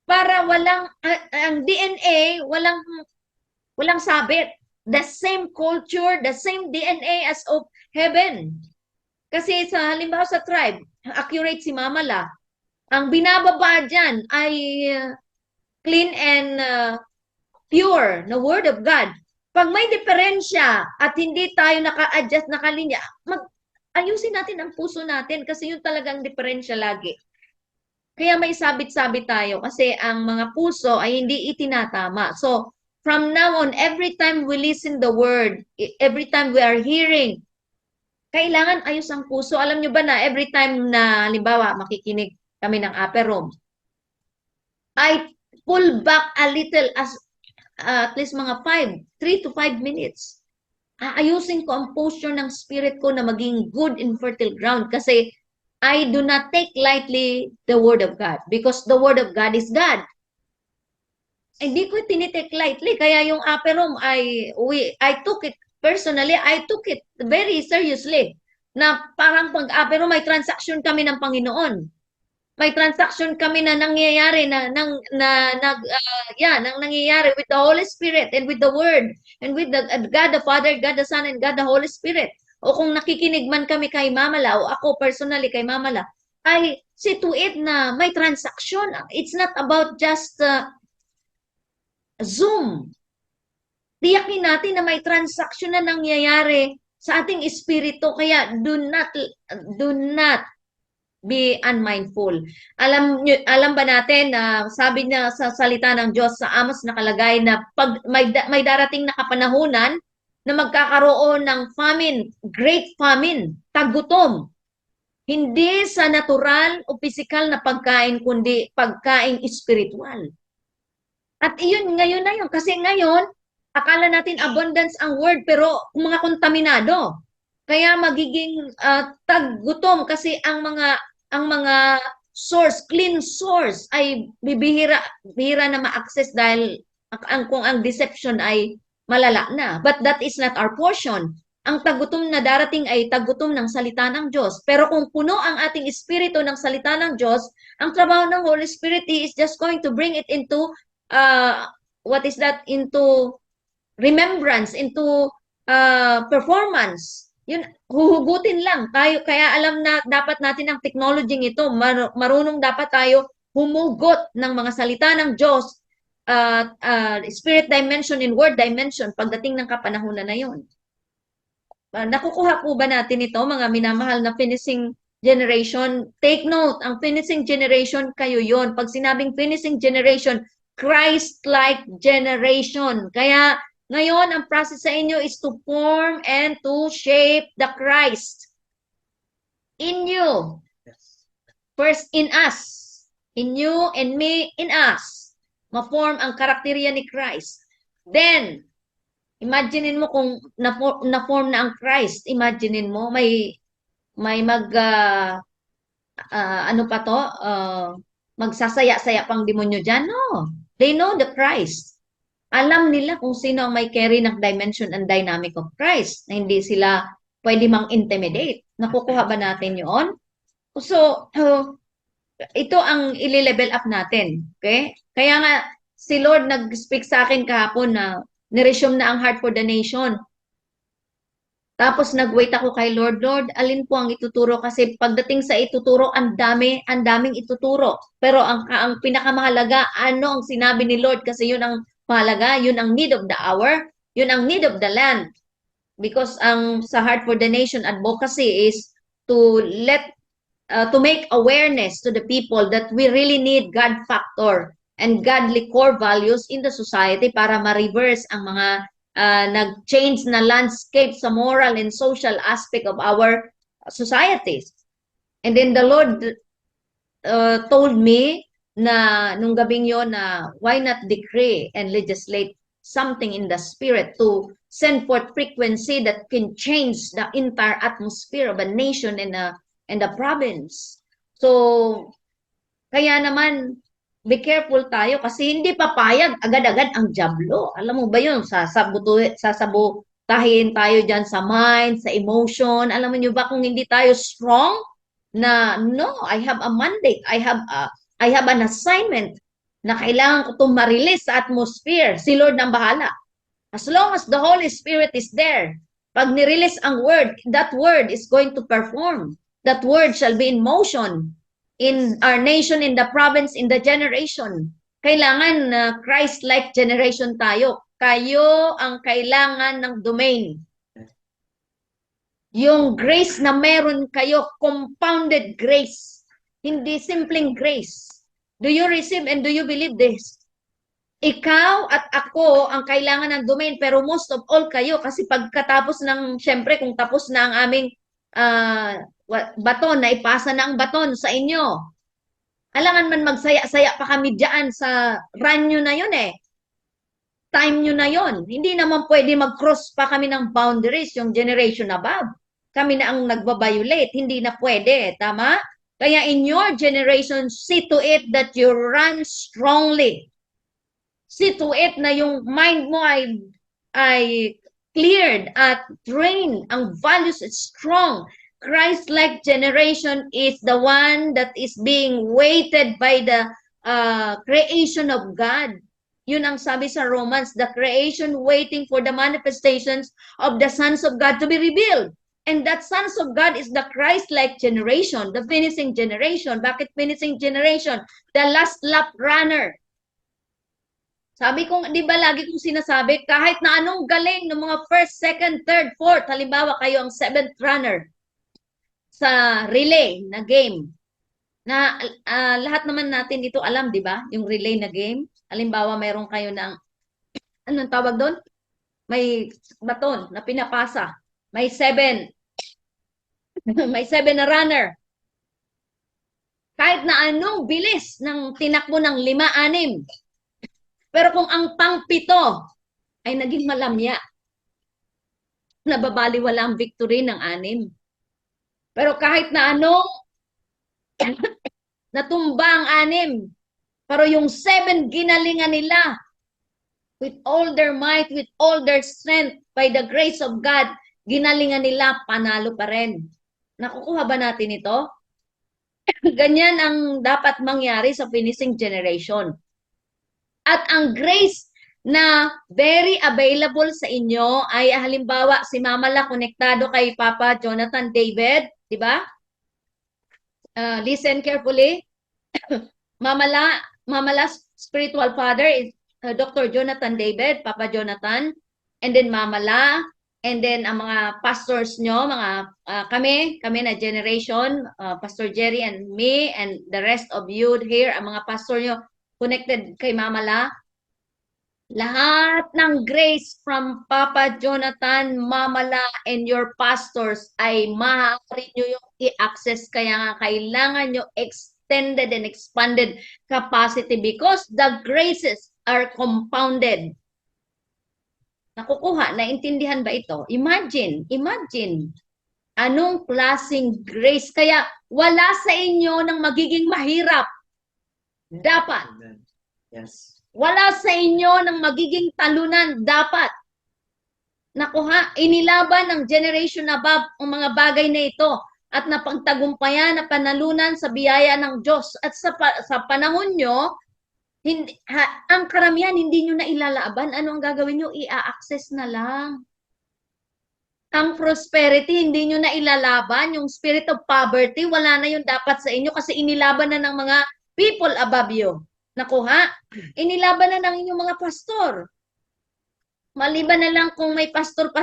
Speaker 1: Para ang DNA, walang sabit. The same culture, the same DNA as of heaven. Kasi sa halimbawa sa tribe, accurate si Mama La, ang binababa dyan ay clean and pure na Word of God. Pag may diferensya at hindi tayo naka-adjust, nakalinya, ayusin natin ang puso natin kasi yun talagang diferensya lagi. Kaya may sabit-sabit tayo kasi ang mga puso ay hindi itinatama. So, from now on, every time we listen the word, every time we are hearing, kailangan ayos ang puso. Alam nyo ba na every time na, halimbawa, makikinig kami ng upper room, I pull back a little as at least mga 3 to 5 minutes. Aayusin ko ang posture ng spirit ko na maging good in fertile ground kasi I do not take lightly the word of God because the word of God is God. Hindi ko tinitake lightly kaya yung upper room I took it personally, I took it very seriously na parang pag upper room may transaction kami ng Panginoon. May transaction kami na nangyayari nang nangyayari with the Holy Spirit and with the Word and with the God the Father, God the Son, and God the Holy Spirit. O kung nakikinig man kami kay Mamala o ako personally kay Mamala, ay see to it na may transaction. It's not about just Zoom. Tiyakin natin na may transaction na nangyayari sa ating espiritu. Kaya do not be unmindful. Alam ba natin na sabi niya sa salita ng Diyos sa Amos nakalagay na pag may darating na kapanahunan na magkakaroon ng famine, great famine, tagutom. Hindi sa natural o physical na pagkain kundi pagkain spiritual. At iyon ngayon na yun kasi ngayon akala natin abundance ang word pero mga kontaminado. Kaya magiging taggutom kasi ang mga source, clean source ay bihira na ma-access dahil kung ang deception ay malala na. But that is not our portion. Ang tagutom na darating ay tagutom ng salita ng Diyos. Pero kung puno ang ating espiritu ng salita ng Diyos, ang trabaho ng Holy Spirit is just going to bring it into what is that? Into remembrance, into performance. Yun, huhugutin lang tayo. Kaya alam na dapat natin ang technology ito. Marunong dapat tayo humugot ng mga salita ng Diyos, spirit dimension and word dimension pagdating ng kapanahunan na yun. Nakukuha po ba natin ito, mga minamahal na finishing generation? Take note, ang finishing generation kayo yon. Pag sinabing finishing generation, Christ-like generation. Kaya ngayon, ang process sa inyo is to form and to shape the Christ in you. First, in us. In you and me, in us. Ma-form ang karakterya ni Christ. Then, imaginein mo kung na-form na ang Christ. Imaginein mo, may ano pa to? Magsasaya-saya pang demonyo dyan. No. They know the Christ. Alam nila kung sino ang may carry ng dimension and dynamic of Christ na hindi sila pwede mang-intimidate. Nakukuha ba natin yun? So, ito ang ili-level up natin. Okay? Kaya nga, si Lord nag-speak sa akin kahapon na niresume na ang Heart for the Nation. Tapos nag-wait ako kay Lord, alin po ang ituturo? Kasi pagdating sa ituturo, ang daming ituturo. Pero ang pinakamahalaga, ano ang sinabi ni Lord? Kasi yun ang mahalaga, yun ang need of the hour, yun ang need of the land. Because ang sa Heart for the Nation advocacy is to make awareness to the people that we really need God factor and godly core values in the society para ma-reverse ang mga nag-change na landscape sa moral and social aspect of our societies. And then the Lord told me na nung gabing yon na why not decree and legislate something in the spirit to send forth frequency that can change the entire atmosphere of a nation and a province. So, kaya naman, be careful tayo kasi hindi papayag agad-agad ang jablo. Alam mo ba yun? Sasabutahin tayo dyan sa mind, sa emotion. Alam mo nyo ba kung hindi tayo strong na no, I have a mandate, I have an assignment na kailangan ko itong ma-release sa atmosphere. Si Lord ang bahala. As long as the Holy Spirit is there, Pag nirelease ang word, that word is going to perform. That word shall be in motion in our nation, in the province, in the generation. Kailangan Christ-like generation tayo. Kayo ang kailangan ng domain. Yung grace na meron kayo, compounded grace. Hindi simpleng grace. Do you receive and do you believe this? Ikaw at ako ang kailangan ng domain, pero most of all kayo, kasi pagkatapos ng, syempre kung tapos na ang aming baton, na ipasa na ang baton sa inyo, alangan man magsaya-saya pa kami dyan sa run nyo na yun eh. Time nyo na yun. Hindi naman pwede mag-cross pa kami ng boundaries, yung generation above. Kami na ang nagbabiolate. Hindi na pwede. Tama? Kaya in your generation, see to it that you run strongly. See to it na yung mind mo ay cleared at trained. Ang values is strong. Christ-like generation is the one that is being weighted by the creation of God. Yun ang sabi sa Romans, the creation waiting for the manifestations of the sons of God to be revealed. And that sons of God is the Christ-like generation, the finishing generation. Bakit finishing generation? The last lap runner. Sabi ko, di ba lagi kong sinasabi, kahit na anong galing ng mga first, second, third, fourth, halimbawa kayo ang seventh runner sa relay na game, na lahat naman natin dito alam, di ba? Yung relay na game. Halimbawa, mayroon kayo ng, anong tawag doon? May baton na pinapasa. May 7. May 7 na runner. Kahit na anong bilis ng tinakbo ng 5, 6. Pero kung ang pang-7 ay naging malamya, nababaliwala ang victory ng 6. Pero kahit na anong natumba ang 6, pero yung 7 ginalingan nila with all their might, with all their strength, by the grace of God, ginalingan nila, panalo pa rin. Nakukuha ba natin ito? Ganyan ang dapat mangyari sa finishing generation. At ang grace na very available sa inyo ay halimbawa si Mama La konektado kay Papa Jonathan David, di ba? Listen carefully. Mama La spiritual father is Dr. Jonathan David, Papa Jonathan, and then Mama La, and then ang mga pastors nyo, mga kami na generation, Pastor Jerry and me, and the rest of you here, ang mga pastor nyo, connected kay Mama La. Lahat ng grace from Papa Jonathan, Mama La, and your pastors ay maaari nyo yung i-access. Kaya nga kailangan nyo extended and expanded capacity because the graces are compounded. Nakukuha, naintindihan ba ito? Imagine, anong klaseng grace. Kaya wala sa inyo ng magiging mahirap. Dapat.
Speaker 2: Yes.
Speaker 1: Wala sa inyo ng magiging talunan. Dapat. Nakuha, inilaban ng generation above ang mga bagay na ito at napagtagumpayan na panalunan sa biyaya ng Diyos. At sa panahon nyo, ang karamihan hindi nyo na ilalaban. Ano ang gagawin nyo? I-access na lang. Ang prosperity, hindi nyo na ilalaban. Yung spirit of poverty, wala na yung dapat sa inyo kasi inilaban na ng mga people above you. Nakuha? Inilaban na ng inyong mga pastor. Maliban na lang kung may pastor pa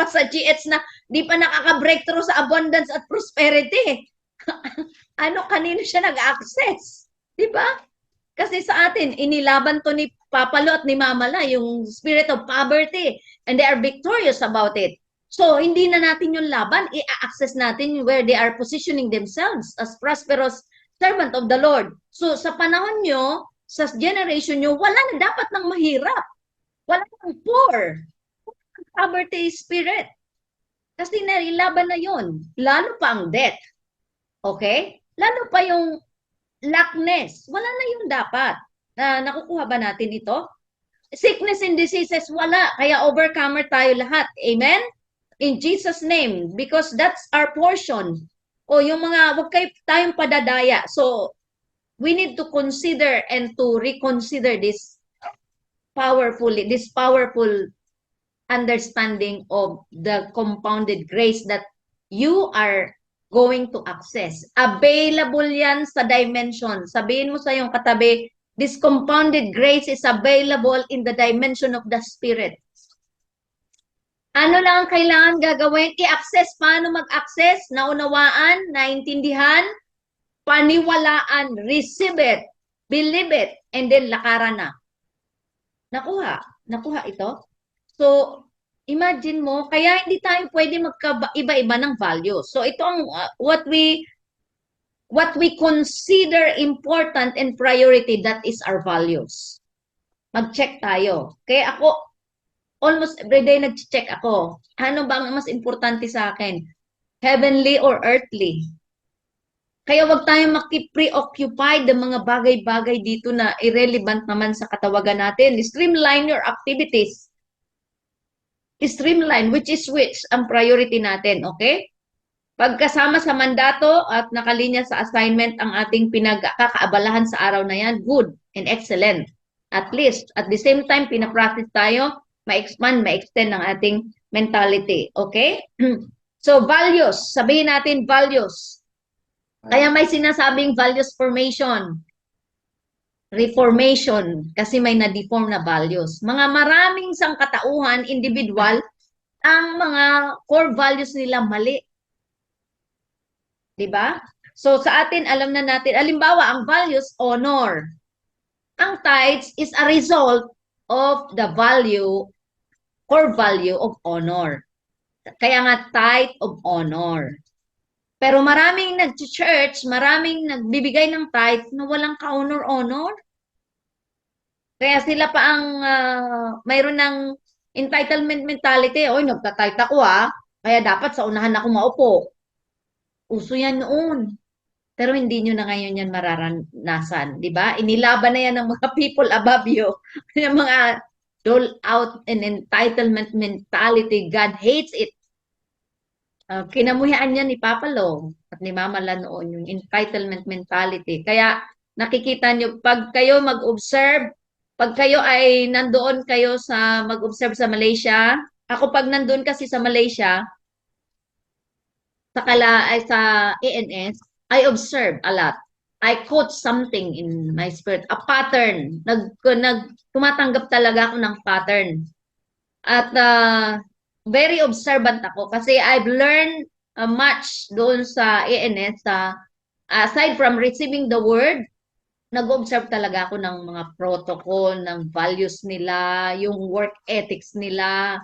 Speaker 1: sa GH na di pa nakaka-breakthrough sa abundance at prosperity. Kanino siya nag-access? Di ba? Kasi sa atin, inilaban to ni Papalo at ni Mamala, yung spirit of poverty, and they are victorious about it. So, hindi na natin yung laban, i-access natin where they are positioning themselves as prosperous servant of the Lord. So, sa panahon nyo, sa generation nyo, wala na dapat ng mahirap. Wala nang poor. Poverty spirit. Kasi narilaban na yon. Lalo pa ang death. Okay? Lalo pa yung lackness. Wala na yung dapat. Nakukuha ba natin ito? Sickness and diseases, wala. Kaya overcomer tayo lahat. Amen? In Jesus' name. Because that's our portion. O yung mga, wag kayo tayong padadaya. So, we need to consider and to reconsider this powerful understanding of the compounded grace that you are going to access. Available yan sa dimension. Sabihin mo sa iyong katabi, this compounded grace is available in the dimension of the Spirit. Ano lang ang kailangan gagawin? I-access. Paano mag-access? Naunawaan? Naintindihan? Paniwalaan? Receive it? Believe it? And then lakaran na. Nakuha? Nakuha ito? So, imagine mo, kaya hindi tayo pwede magkaiba-iba ng values. So, ito ang what we consider important and priority, that is our values. Mag-check tayo. Kaya ako, almost every day nag-check ako. Ano ba ang mas importante sa akin? Heavenly or earthly? Kaya wag tayong makip-preoccupied ng mga bagay-bagay dito na irrelevant naman sa katawagan natin. Streamline your activities. Streamline, which ang priority natin, okay? Pagkasama sa mandato at nakalinya sa assignment ang ating pinagkakaabalahan sa araw na yan, good and excellent. At least, at the same time, pinapractice tayo, ma-expand, ma-extend ang ating mentality, okay? So, values. Sabihin natin values. Kaya may sinasabing values formation. Reformation, kasi may na-deform na values. Mga maraming sangkatauhan, individual, ang mga core values nila mali. Diba? So sa atin, alam na natin, alimbawa, ang values, honor. Ang tithes is a result of the value, core value of honor. Kaya nga, tithe of honor. Pero maraming nag-church, maraming nagbibigay ng tithe na walang ka-honor-honor. Kaya sila pa ang mayroon ng entitlement mentality. Oy, nagta-tithe ako kaya dapat sa unahan ako maupo. Uso yan noon. Pero hindi nyo na ngayon yan mararanasan. Di ba? Inilaban na yan ng mga people above you. Yung mga dole out and entitlement mentality. God hates it. Kinamuhian niya ni Papa Long at ni Mama La noon yung entitlement mentality. Kaya nakikita nyo, pag kayo mag-observe, pag kayo ay nandoon kayo sa mag-observe sa Malaysia, ako pag nandoon kasi sa Malaysia, sa ANS, I observe a lot. I quote something in my spirit, a pattern. Tumatanggap talaga ako ng pattern. At very observant ako kasi I've learned much doon sa ANS. Aside from receiving the word, nag-observe talaga ako ng mga protocol, ng values nila, yung work ethics nila.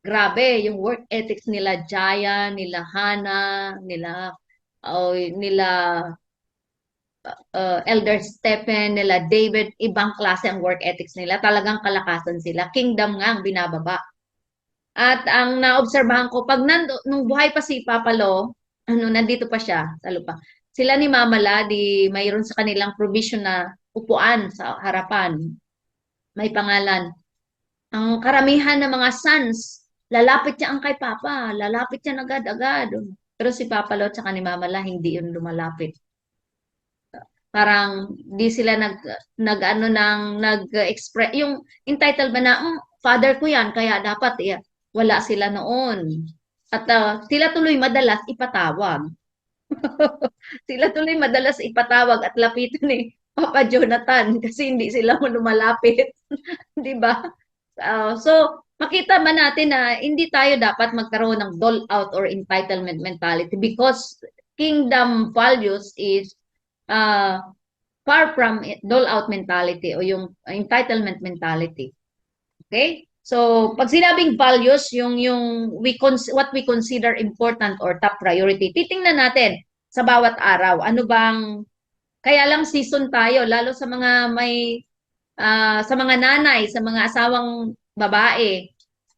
Speaker 1: Grabe, yung work ethics nila Jaya, nila Hana, nila Elder Stephen, nila David, ibang klase ang work ethics nila. Talagang kalakasan sila. Kingdom nga ang binababa. At ang naobserbahan ko, pag nung buhay pa si Papa Lo, nandito pa siya sa lupa. Sila ni Mama La, mayroon sa kanilang provision na upuan sa harapan. May pangalan. Ang karamihan ng mga sons, lalapit siya ang kay Papa. Lalapit siya agad-agad. Pero si Papa Lo at ni Mama La, hindi yun lumalapit. Parang di sila nag-express yung entitled ba na father ko yan kaya dapat wala sila noon. At sila tuloy madalas ipatawag. Sila tuloy madalas ipatawag at lapitan ni Papa Jonathan kasi hindi sila lumalapit. Di ba? So, makita ba natin na hindi tayo dapat magkaroon ng dole out or entitlement mentality because kingdom values is far from dole out mentality o yung entitlement mentality. Okay? So, pag sinabing values, yung what we consider important or top priority, titingnan natin sa bawat araw. Ano bang, kaya lang season tayo, lalo sa mga sa mga nanay, sa mga asawang babae,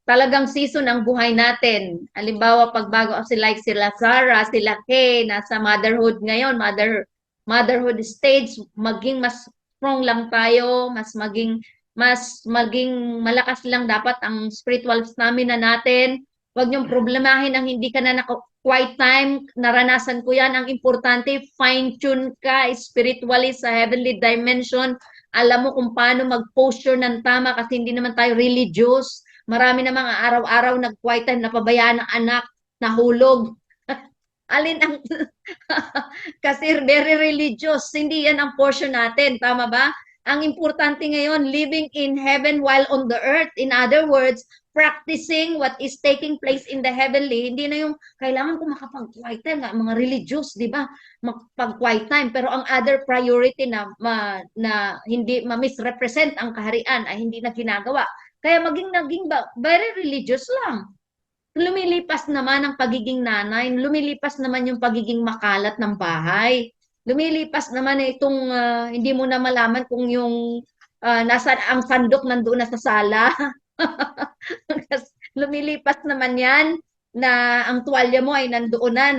Speaker 1: talagang season ang buhay natin. Halimbawa, pagbago sila Sarah, sila Kay, nasa motherhood ngayon, motherhood stage, maging mas strong lang tayo, mas maging malakas lang dapat ang spiritual stamina natin. Huwag niyong problemahin ang hindi ka na quiet time. Naranasan ko yan. Ang importante, fine-tune ka spiritually sa heavenly dimension. Alam mo kung paano mag-posture ng tama kasi hindi naman tayo religious. Marami na mga araw-araw nag-quiet time, napabayaan ng anak, nahulog. Alin ang kasi very religious. Hindi yan ang portion natin. Tama ba? Ang importante ngayon, living in heaven while on the earth. In other words, practicing what is taking place in the heavenly. Hindi na yung kailangan ko makapag-quiet time, mga religious, di ba? Magpag-quiet time. Pero ang other priority na hindi ma-misrepresent ang kaharian ay hindi na ginagawa. Kaya naging very religious lang. Lumilipas naman ang pagiging nanay, lumilipas naman yung pagiging makalat ng bahay. Lumilipas naman itong hindi mo na malaman kung yung nasa ang sandok nandoon na sa sala. Lumilipas naman 'yan na ang tuwalya mo ay nandoon na,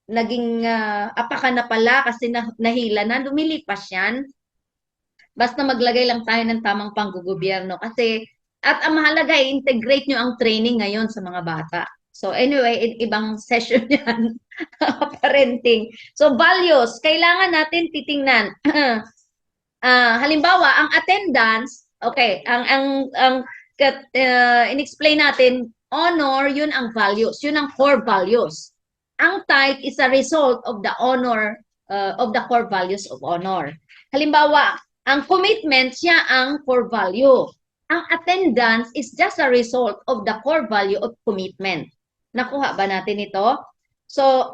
Speaker 1: naging apakan na pala kasi nahila na. Lumilipas 'yan. Basta maglagay lang tayo ng tamang panggugobyerno kasi at ang mahalaga i-integrate nyo ang training ngayon sa mga bata. So anyway, ibang session yan. Parenting. So values, kailangan natin titingnan. Halimbawa, ang attendance, okay, ang in-explain natin, honor, yun ang values, yun ang core values. Ang tithe is a result of the honor, of the core values of honor. Halimbawa, ang commitment, siya ang core value. Ang attendance is just a result of the core value of commitment. Nakuha ba natin ito? So,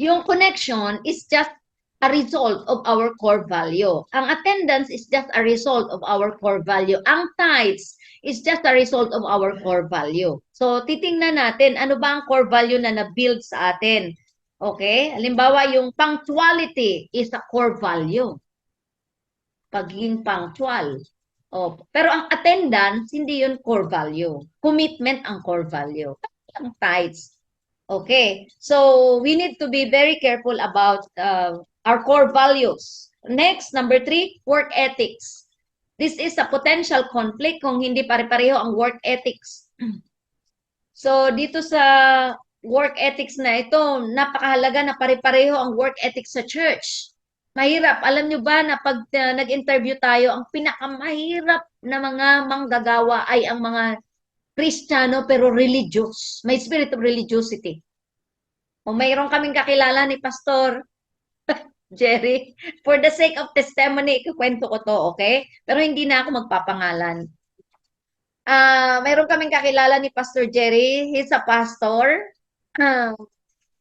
Speaker 1: yung connection is just a result of our core value. Ang attendance is just a result of our core value. Ang tithes is just a result of our core value. So, titingnan natin ano ba ang core value na na-build sa atin. Okay? Halimbawa, yung punctuality is a core value. Pagiging punctual. Oh, pero ang attendance, hindi yun core value. Commitment ang core value. Ang tithes. Okay. So, we need to be very careful about our core values. Next, number 3, work ethics. This is a potential conflict kung hindi pare-pareho ang work ethics. So, dito sa work ethics na ito, napakahalaga na pare-pareho ang work ethics sa church. Mahirap. Alam nyo ba na pag nag-interview tayo, ang pinakamahirap na mga manggagawa ay ang mga Kristiyano pero religious. May spirit of religiosity. O mayroon kaming kakilala ni Pastor Jerry. For the sake of testimony, ikukwento ko to, okay? Pero hindi na ako magpapangalan. Mayroon kaming kakilala ni Pastor Jerry. He's a pastor.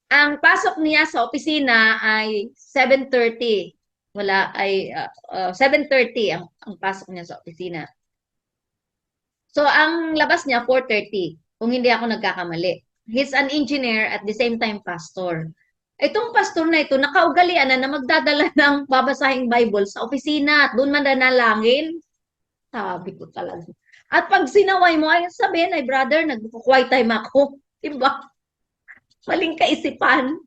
Speaker 1: Ang pasok niya sa opisina ay 7:30. Wala ay 7:30 ang pasok niya sa opisina. So ang labas niya 4:30 kung hindi ako nagkakamali. He's an engineer at the same time pastor. Itong pastor na ito nakaugalian na magdadala ng babasahing Bible sa opisina at doon mananalangin. Sabi ko talaga. At pag sinaway mo ay sabihin ay brother nagko-quiet time ako. Diba? Maling kaisipan.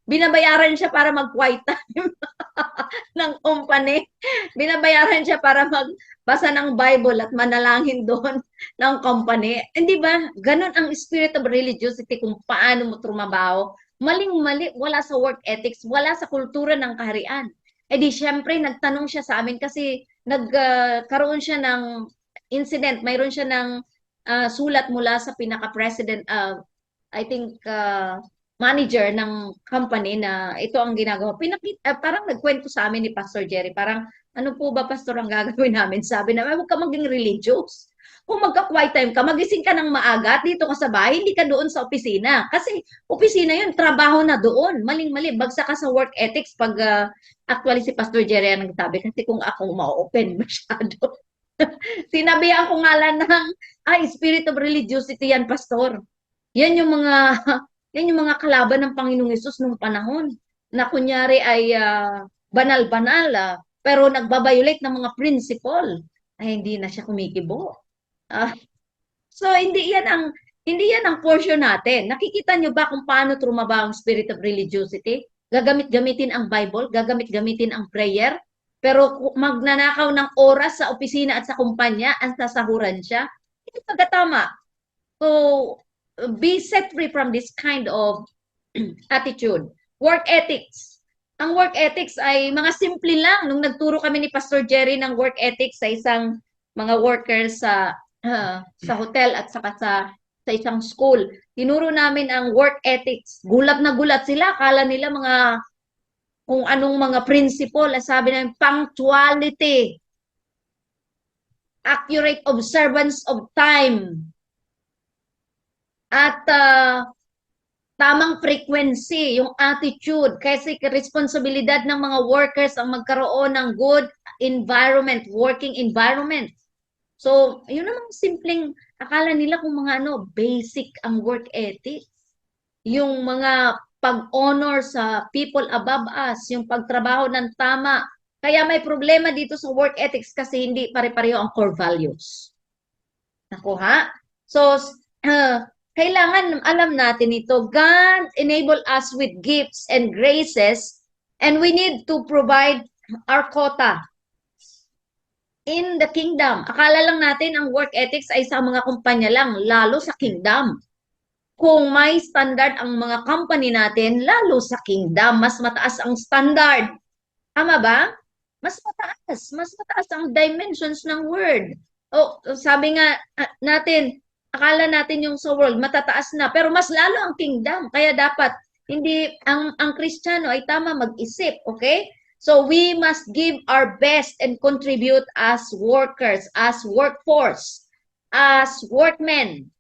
Speaker 1: Binabayaran siya para mag-quiet time ng company. Binabayaran siya para magbasa ng Bible at manalangin doon ng company. Hindi ba? Ganon ang spirit of religiosity kung paano mo trumabaho. Maling-mali, wala sa work ethics, wala sa kultura ng kaharian. Eh di syempre, nagtanong siya sa amin kasi nagkaroon siya ng incident. Mayroon siya ng sulat mula sa pinaka-president, I think, manager ng company na ito ang ginagawa. Parang nagkwento sa amin ni Pastor Jerry, parang, ano po ba, Pastor, ang gagawin namin? Sabi na, huwag ka maging religious. Kung magka-quiet time ka, magising ka ng maaga at dito ka sa bahay, hindi ka doon sa opisina. Kasi opisina yun, trabaho na doon. Maling-mali, bagsak ka sa work ethics pag actually si Pastor Jerry ang nagsabi. Kasi kung ako ma-open masyado. Sinabihan ko nga lang ng, spirit of religiosity yan, Pastor. Yan yung mga kalaban ng Panginoong Hesus nung panahon na kunyari ay banal-banal pero nagbabiolate ng mga principle ay hindi na siya kumikibo. So hindi yan ang portion natin. Nakikita nyo ba kung paano trumabaho ang spirit of religiosity? Gagamit-gamitin ang Bible, gagamit-gamitin ang prayer, pero magnanakaw ng oras sa opisina at sa kumpanya at sasahuran siya. Hindi tagatama. So, be set free from this kind of attitude. Work ethics. Ang work ethics ay mga simple lang. Nung nagturo kami ni Pastor Jerry ng work ethics sa isang mga workers sa hotel at saka sa isang school. Tinuro namin ang work ethics. Gulat na gulat sila. Akala nila mga kung anong mga principle. Sabi namin, punctuality, accurate observance of time, at tamang frequency, yung attitude, kasi responsibilidad ng mga workers ang magkaroon ng good environment, working environment. So, yun namang simpleng, akala nila kung mga basic ang work ethics. Yung mga pag-honor sa people above us, yung pagtrabaho ng tama. Kaya may problema dito sa work ethics kasi hindi pare-pareho ang core values. Nakuha? So, kailangan alam natin ito. God enable us with gifts and graces, and we need to provide our quota in the kingdom. Akala lang natin ang work ethics ay sa mga kumpanya lang, lalo sa kingdom. Kung may standard ang mga company natin, lalo sa kingdom, mas mataas ang standard. Tama ba? Mas mataas ang dimensions ng word. O, sabi nga natin, akala natin yung sa world, matataas na, pero mas lalo ang kingdom. Kaya dapat, hindi, ang Kristiyano ay tama mag-isip, okay? So, we must give our best and contribute as workers, as workforce, as workmen,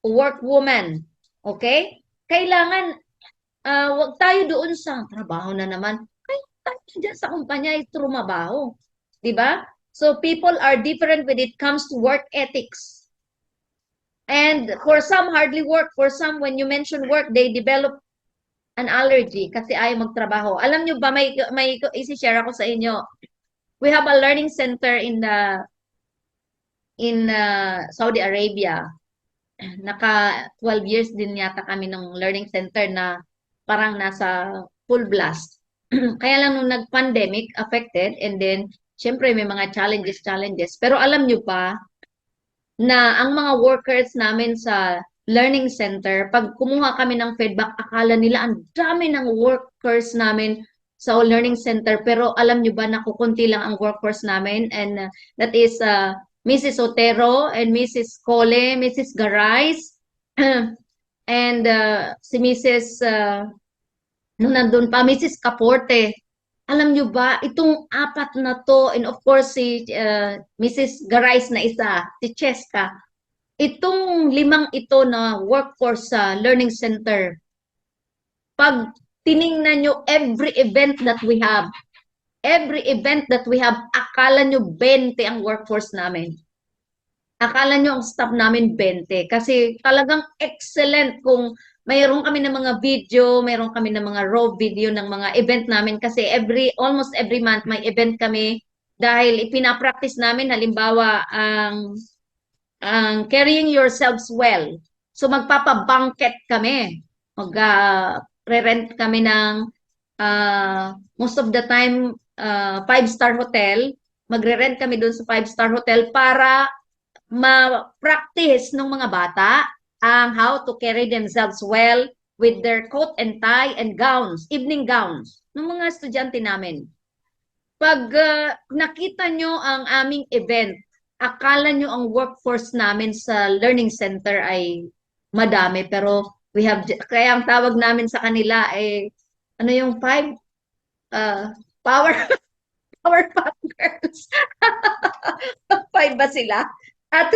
Speaker 1: workwoman, okay? Kailangan, wag tayo doon sa trabaho na naman. Tayo dyan sa kumpanya ay trumabaho. Di ba? So, people are different when it comes to work ethics. And for some, hardly work. For some, when you mention work, they develop an allergy kasi ayaw magtrabaho. Alam nyo ba, may isi-share ako sa inyo. We have a learning center in Saudi Arabia. Naka 12 years din yata kami ng learning center na parang nasa full blast. Kaya lang nung nag-pandemic, affected, and then, syempre may mga challenges. Pero alam nyo pa, na ang mga workers namin sa learning center, pag kumuha kami ng feedback, akala nila ang dami ng workers namin sa learning center. Pero alam nyo ba na kukunti lang ang workforce namin? And that is Mrs. Otero and Mrs. Cole, Mrs. Garais, and si Mrs. Nung nandun pa, Mrs. Caporte. Alam nyo ba, itong apat na to, and of course si Mrs. Garais na isa, si Cheska, itong limang ito na workforce sa learning center, pag tiningnan nyo every event that we have, akala nyo 20 ang workforce namin. Akala nyo ang staff namin 20. Kasi talagang excellent kung mayroon kami ng mga video, mayroon kami ng mga raw video ng mga event namin kasi almost every month may event kami dahil ipinapractice namin halimbawa ang carrying yourselves well. So magpapabanket kami. Re-rent kami ng most of the time 5-star hotel. Magre-rent kami doon sa 5-star hotel para ma-practice ng mga bata ang how to carry themselves well with their coat and tie and gowns, evening gowns, ng mga estudyante namin. Pag nakita nyo ang aming event, akala nyo ang workforce namin sa learning center ay madami, pero kaya ang tawag namin sa kanila ay, ano yung 5? Power, power pack girls. 5 ba sila? 3,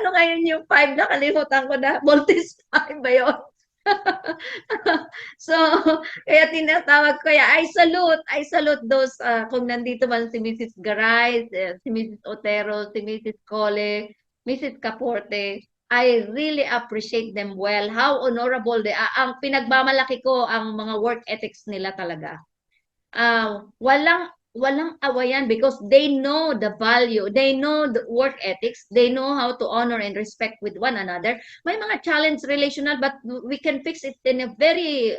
Speaker 1: ano ngayon yung 5? Nakalimutan ko na. Voltes 5 ba yun? So, kaya tinatawag ko, I salute those, kung nandito man si Mrs. Garay, si Mrs. Otero, si Mrs. Cole, Mrs. Caporte, I really appreciate them well, how honorable they are. Ang pinagmamalaki ko, ang mga work ethics nila talaga. Walang awayan because they know the value, they know the work ethics, they know how to honor and respect with one another. May mga challenge relational but we can fix it in a very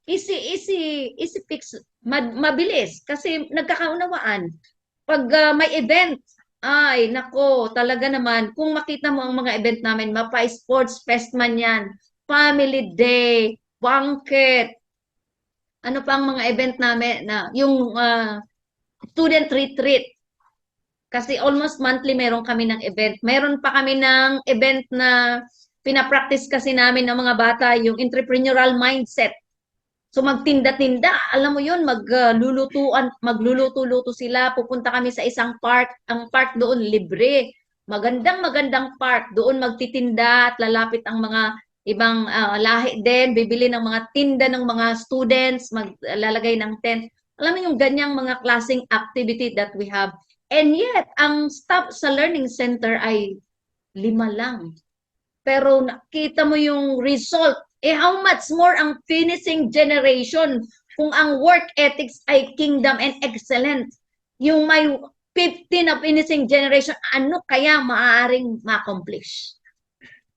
Speaker 1: easy fix, mabilis kasi nagkakaunawaan. Pag may event, ay nako, talaga naman kung makita mo ang mga event namin, mapa-sports fest man yan, family day, banquet, ano pa ang mga event namin na yung student retreat. Kasi almost monthly meron kami ng event. Meron pa kami ng event na pinapractice kasi namin ng mga bata, yung entrepreneurial mindset. So magtinda-tinda, alam mo yun, magluluto-luto sila, pupunta kami sa isang park, ang park doon libre. Magandang-magandang park, doon magtitinda at lalapit ang mga ibang lahi din, bibili ng mga tinda ng mga students, maglalagay ng tent. Alam mo yung ganyang mga klaseng activity that we have. And yet, ang staff sa learning center ay 5 lang. Pero nakita mo yung result. How much more ang finishing generation kung ang work ethics ay kingdom and excellent. Yung may 15 na finishing generation, ano kaya maaaring ma-accomplish?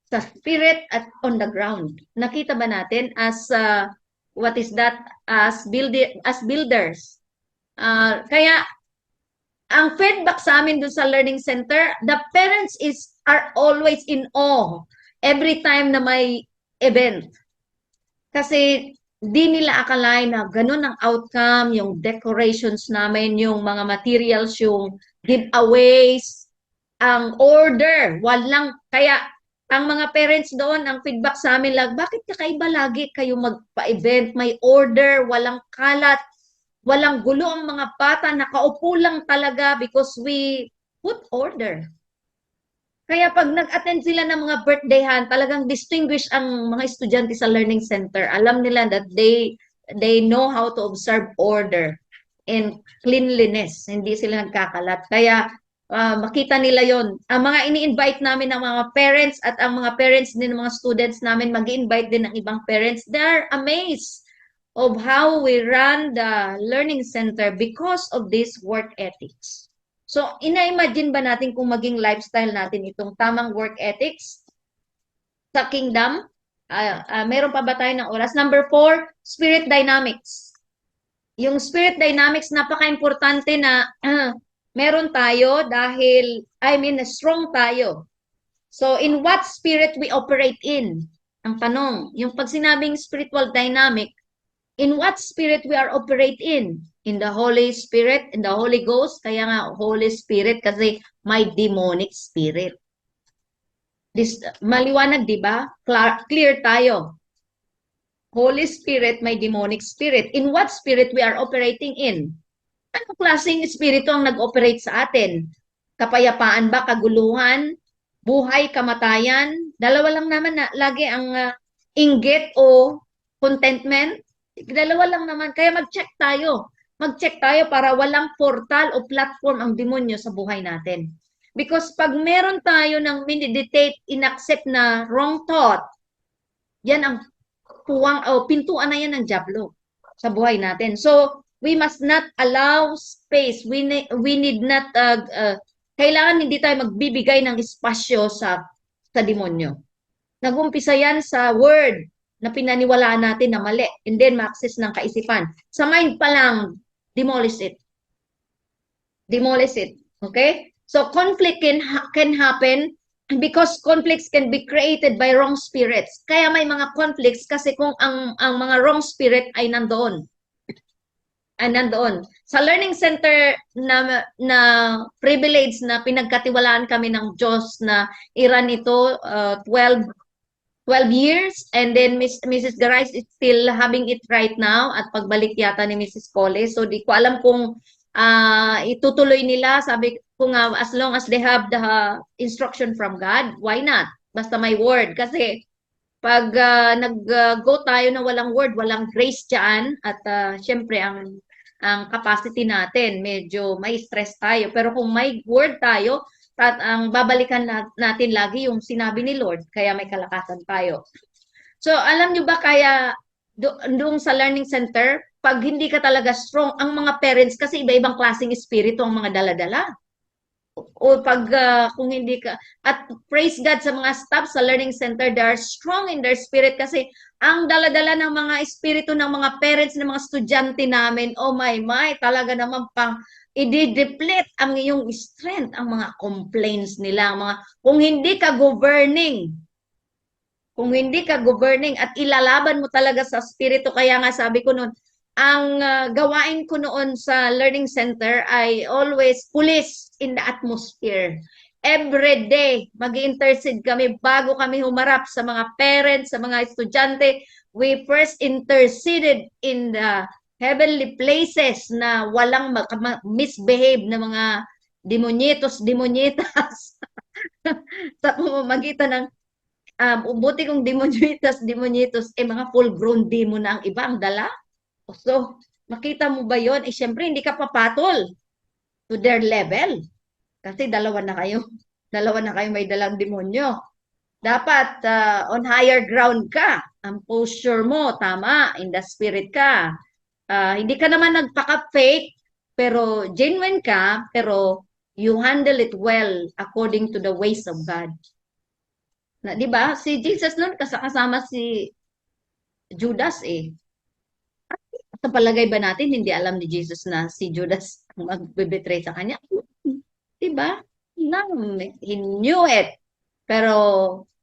Speaker 1: Sa spirit at on the ground. Nakita ba natin as, what is that, as builders? Kaya, ang feedback sa amin dun sa learning center, the parents are always in awe every time na may event. Kasi di nila akalain na ganun ang outcome, yung decorations namin, yung mga materials, yung giveaways, ang order, walang, kaya ang mga parents doon, ang feedback sa amin lang, bakit kakaiba lagi kayo magpa-event, may order, walang kalat, walang gulo ang mga bata, nakaupo lang talaga because we put order. Kaya pag nag-attend sila ng mga birthdayhan, talagang distinguish ang mga estudyante sa learning center. Alam nila that they know how to observe order and cleanliness. Hindi sila nagkakalat. Kaya makita nila yon. Ang mga ini-invite namin ng mga parents at ang mga parents din ng mga students namin, mag-invite din ng ibang parents. They're amazed of how we run the learning center because of this work ethics. So, ina-imagine ba natin kung maging lifestyle natin itong tamang work ethics sa kingdom? Meron pa ba tayo ng oras? Number 4, spirit dynamics. Yung spirit dynamics, napaka-importante na meron tayo dahil, strong tayo. So, in what spirit we operate in? Ang tanong, yung pag sinabing spiritual dynamic, in what spirit we are operate in? In the Holy Spirit, in the Holy Ghost, kaya nga Holy Spirit kasi may demonic spirit. Maliwanag, di ba? Clear tayo. Holy Spirit, may demonic spirit. In what spirit we are operating in? Anong klaseng espiritu ang nag-operate sa atin? Kapayapaan ba, kaguluhan, buhay, kamatayan? Dalawa lang naman na lagi ang inggit o contentment. Dalawa lang naman. Kaya mag-check tayo. Mag-check tayo para walang portal o platform ang demonyo sa buhay natin. Because pag meron tayo ng meditate, inaccept na wrong thought, yan ang pintuan na yan ng diablo sa buhay natin. So, we must not allow space. We need not, kailangan hindi tayo magbibigay ng espasyo sa demonyo. Nag-umpisa yan sa word na pinaniwalaan natin na mali, and then ma-access ng kaisipan. Sa mind pa lang, demolish it. Demolish it. Okay? So, conflict can happen because conflicts can be created by wrong spirits. Kaya may mga conflicts kasi kung ang mga wrong spirit ay nandoon. Sa learning center na privilege na pinagkatiwalaan kami ng Diyos na iran ito 12 years, and then Mrs. Garay is still having it right now at pagbalik yata ni Mrs. Cole. So di ko alam kung itutuloy nila. Sabi ko nga, as long as they have the instruction from God, why not? Basta may word. Kasi pag nag-go tayo na walang word, walang grace dyan, at syempre ang capacity natin, medyo may stress tayo. Pero kung may word tayo, at ang babalikan natin lagi yung sinabi ni Lord, kaya may kalakasan tayo. So, alam nyo ba kaya doon sa learning center, pag hindi ka talaga strong, ang mga parents, kasi iba-ibang klaseng espiritu ang mga dala-dala. O pag kung hindi ka, at praise God sa mga staff sa learning center, they are strong in their spirit kasi ang dala-dala ng mga espiritu ng mga parents ng mga estudyante namin, oh my, talaga naman pang i-deplete ang iyong strength, ang mga complaints nila, mga, kung hindi ka governing at ilalaban mo talaga sa spirito, kaya nga sabi ko noon, ang gawain ko noon sa learning center ay always police in the atmosphere. Every day, mag-intercede kami bago kami humarap sa mga parents, sa mga estudyante. We first interceded in the heavenly places na walang misbehave na mga demonyitos, demonyitas sa pamamagitan ng buti kong demonyitas, demonyitos, mga full-grown demon na ang iba ang dala. So, makita mo ba yon? Siyempre, hindi ka papatol to their level. Kasi dalawa na kayo. Dalawa na kayo may dalang demonyo. Dapat on higher ground ka. Ang posture mo, tama, in the spirit ka. Hindi ka naman nagpaka-fake, pero genuine ka, pero you handle it well according to the ways of God. Na, di ba? Si Jesus noon kasama si Judas eh. Sa palagay ba natin, hindi alam ni Jesus na si Judas ang magbibetray sa kanya? Diba? No, he knew it. Pero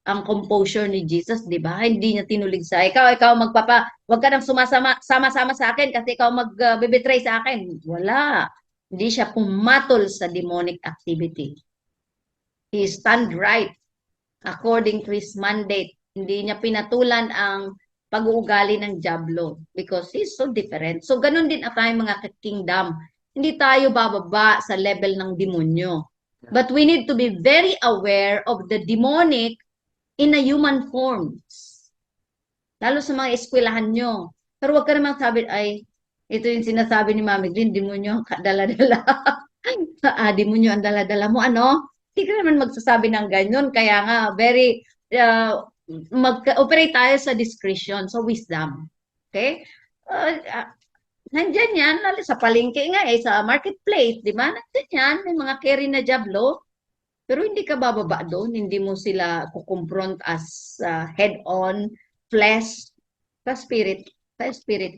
Speaker 1: ang composure ni Jesus, di ba? Hindi niya tinulig sa ikaw wag ka nang sama-sama sa akin kasi ikaw magbibetray sa akin. Wala. Hindi siya pumatol sa demonic activity. He stand right according to his mandate. Hindi niya pinatulan ang pag-uugali ng Diablo because he's so different. So, ganun din ang tayong mga kingdom. Hindi tayo bababa sa level ng demonyo. But we need to be very aware of the demonic in a human forms. Lalo sa mga eskwelahan nyo. Pero wag ka namang sabi, ay, ito yung sinasabi ni Mami Green, demonyo ang dala-dala. Demonyo ang dala-dala mo. Ano? Hindi ka naman magsasabi ng ganyan. Kaya nga, very mag-operate tayo sa discretion, sa wisdom. Okay? Nandyan yan, lalo sa palengke nga sa marketplace, di ba? Nandyan yan, may mga carry na jablo. Pero hindi ka bababa doon, hindi mo sila kukonfront as head-on, flesh, sa spirit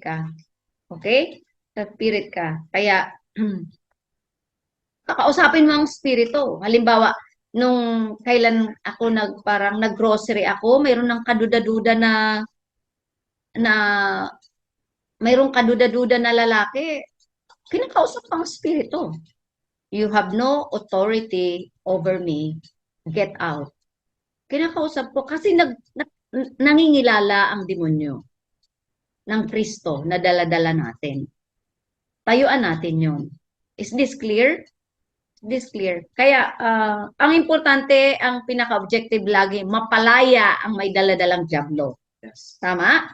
Speaker 1: ka. Okay? Sa spirit ka. Kaya, kakausapin mo ang spirito. Halimbawa, nung kailan ako parang nag-grocery ako, mayroon ng kaduda-duda na mayroong kaduda-duda na lalaki. Kinakausap ang spirito. You have no authority over me. Get out. Kinakausap ko kasi nangingilala ang demonyo ng Kristo na dala-dala natin. Tayuan natin yon. Is this clear? This clear. Kaya, ang importante, ang pinaka-objective lagi, mapalaya ang may daladalang diablo. Yes. Tama?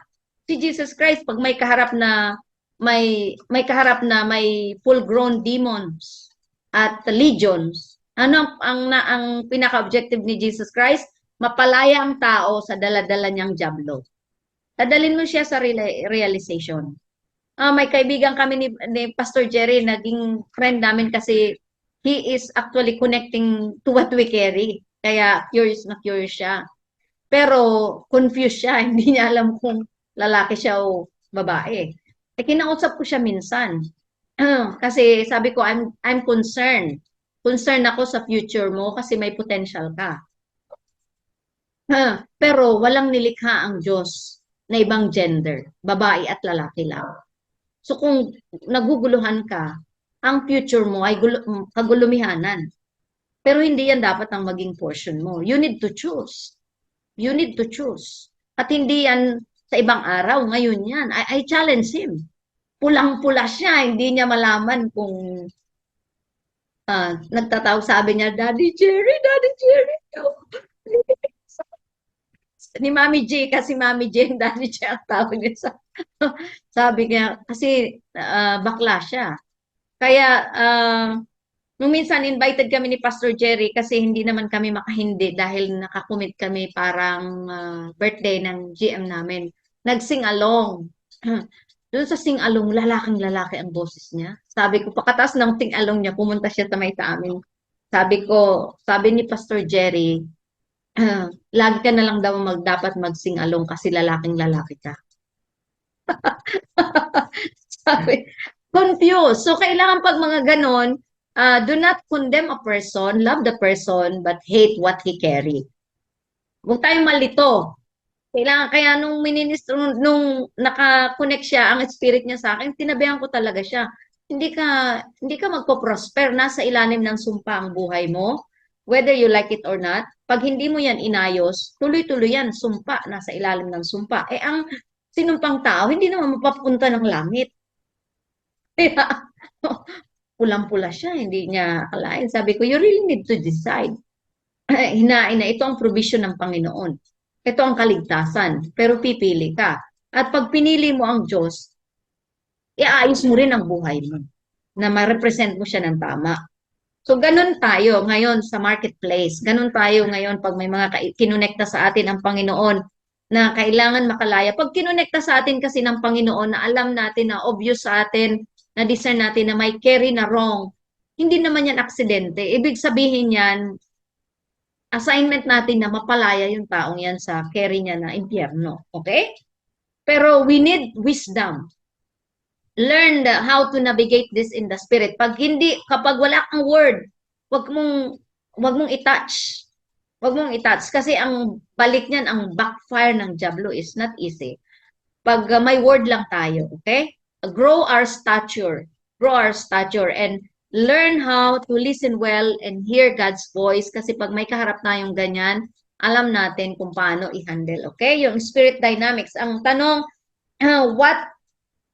Speaker 1: Si Jesus Christ, pag may kaharap na may full-grown demons at legions, ano ang pinaka-objective ni Jesus Christ? Mapalaya ang tao sa daladala niyang diablo. Dadalhin mo siya sa realization. May kaibigan kami ni Pastor Jerry, naging friend namin kasi he is actually connecting to what we carry. Kaya curious na curious siya. Pero confused siya. Hindi niya alam kung lalaki siya o babae. Kinausap ko siya minsan. Kasi sabi ko, I'm concerned. Concerned ako sa future mo kasi may potential ka. Pero walang nilikha ang Diyos na ibang gender. Babae at lalaki lang. So kung naguguluhan ka, ang future mo ay kagulumihanan. Pero hindi yan dapat ang maging portion mo. You need to choose. You need to choose. At hindi yan sa ibang araw. Ngayon yan. I challenge him. Pulang-pula siya. Hindi niya malaman kung nagtatawag, sabi niya, Daddy Jerry, Daddy Jerry. Ni Mami J, kasi Mami J, Daddy J ang tawag niya. Sabi niya, kasi bakla siya. Kaya, nung minsan, invited kami ni Pastor Jerry kasi hindi naman kami makahindi dahil nakakumit kami parang birthday ng GM namin. Nag-sing along. Doon sa sing along, lalaking-lalaki ang boses niya. Sabi ko, pagkatapos ng sing along niya, pumunta siya sa may sa amin. Sabi ni Pastor Jerry, lagi ka na lang daw dapat mag-sing along kasi lalaking-lalaki ka. Sabi, confused. So, kailangan pag mga ganon, do not condemn a person, love the person, but hate what he carry. Huwag tayong malito. Kaya nung ministro, nung naka-connect siya, ang spirit niya sa akin, tinabihan ko talaga siya. Hindi ka magpo-prosper, nasa ilalim ng sumpa ang buhay mo, whether you like it or not. Pag hindi mo yan inayos, tuloy-tuloy yan, sumpa, nasa ilalim ng sumpa. Ang sinumpang tao, hindi naman mapapunta ng langit. Kaya, pulang-pula siya, hindi niya akalain. Sabi ko, you really need to decide. Hinain na ito ang provision ng Panginoon. Ito ang kaligtasan, pero pipili ka. At pag pinili mo ang Diyos, iayos mo rin ang buhay mo na ma-represent mo siya ng tama. So, ganun tayo ngayon sa marketplace. Ganun tayo ngayon pag may mga kinonekta sa atin ang Panginoon na kailangan makalaya. Pag kinonekta sa atin kasi ng Panginoon na alam natin na obvious sa atin, na discern natin na may carry na wrong, hindi naman yan aksidente. Ibig sabihin yan, assignment natin na mapalaya yung taong yan sa carry niya na impyerno. Okay? Pero we need wisdom. Learn how to navigate this in the spirit. Kapag wala kang word, wag mong, wag mong i-touch. Wag mong i-touch. Kasi ang balik niyan, ang backfire ng Diablo is not easy. Pag may word lang tayo, okay? Grow our stature. Grow our stature and learn how to listen well and hear God's voice kasi pag may kaharap tayong ganyan, alam natin kung paano i-handle. Okay? Yung spirit dynamics. Ang tanong,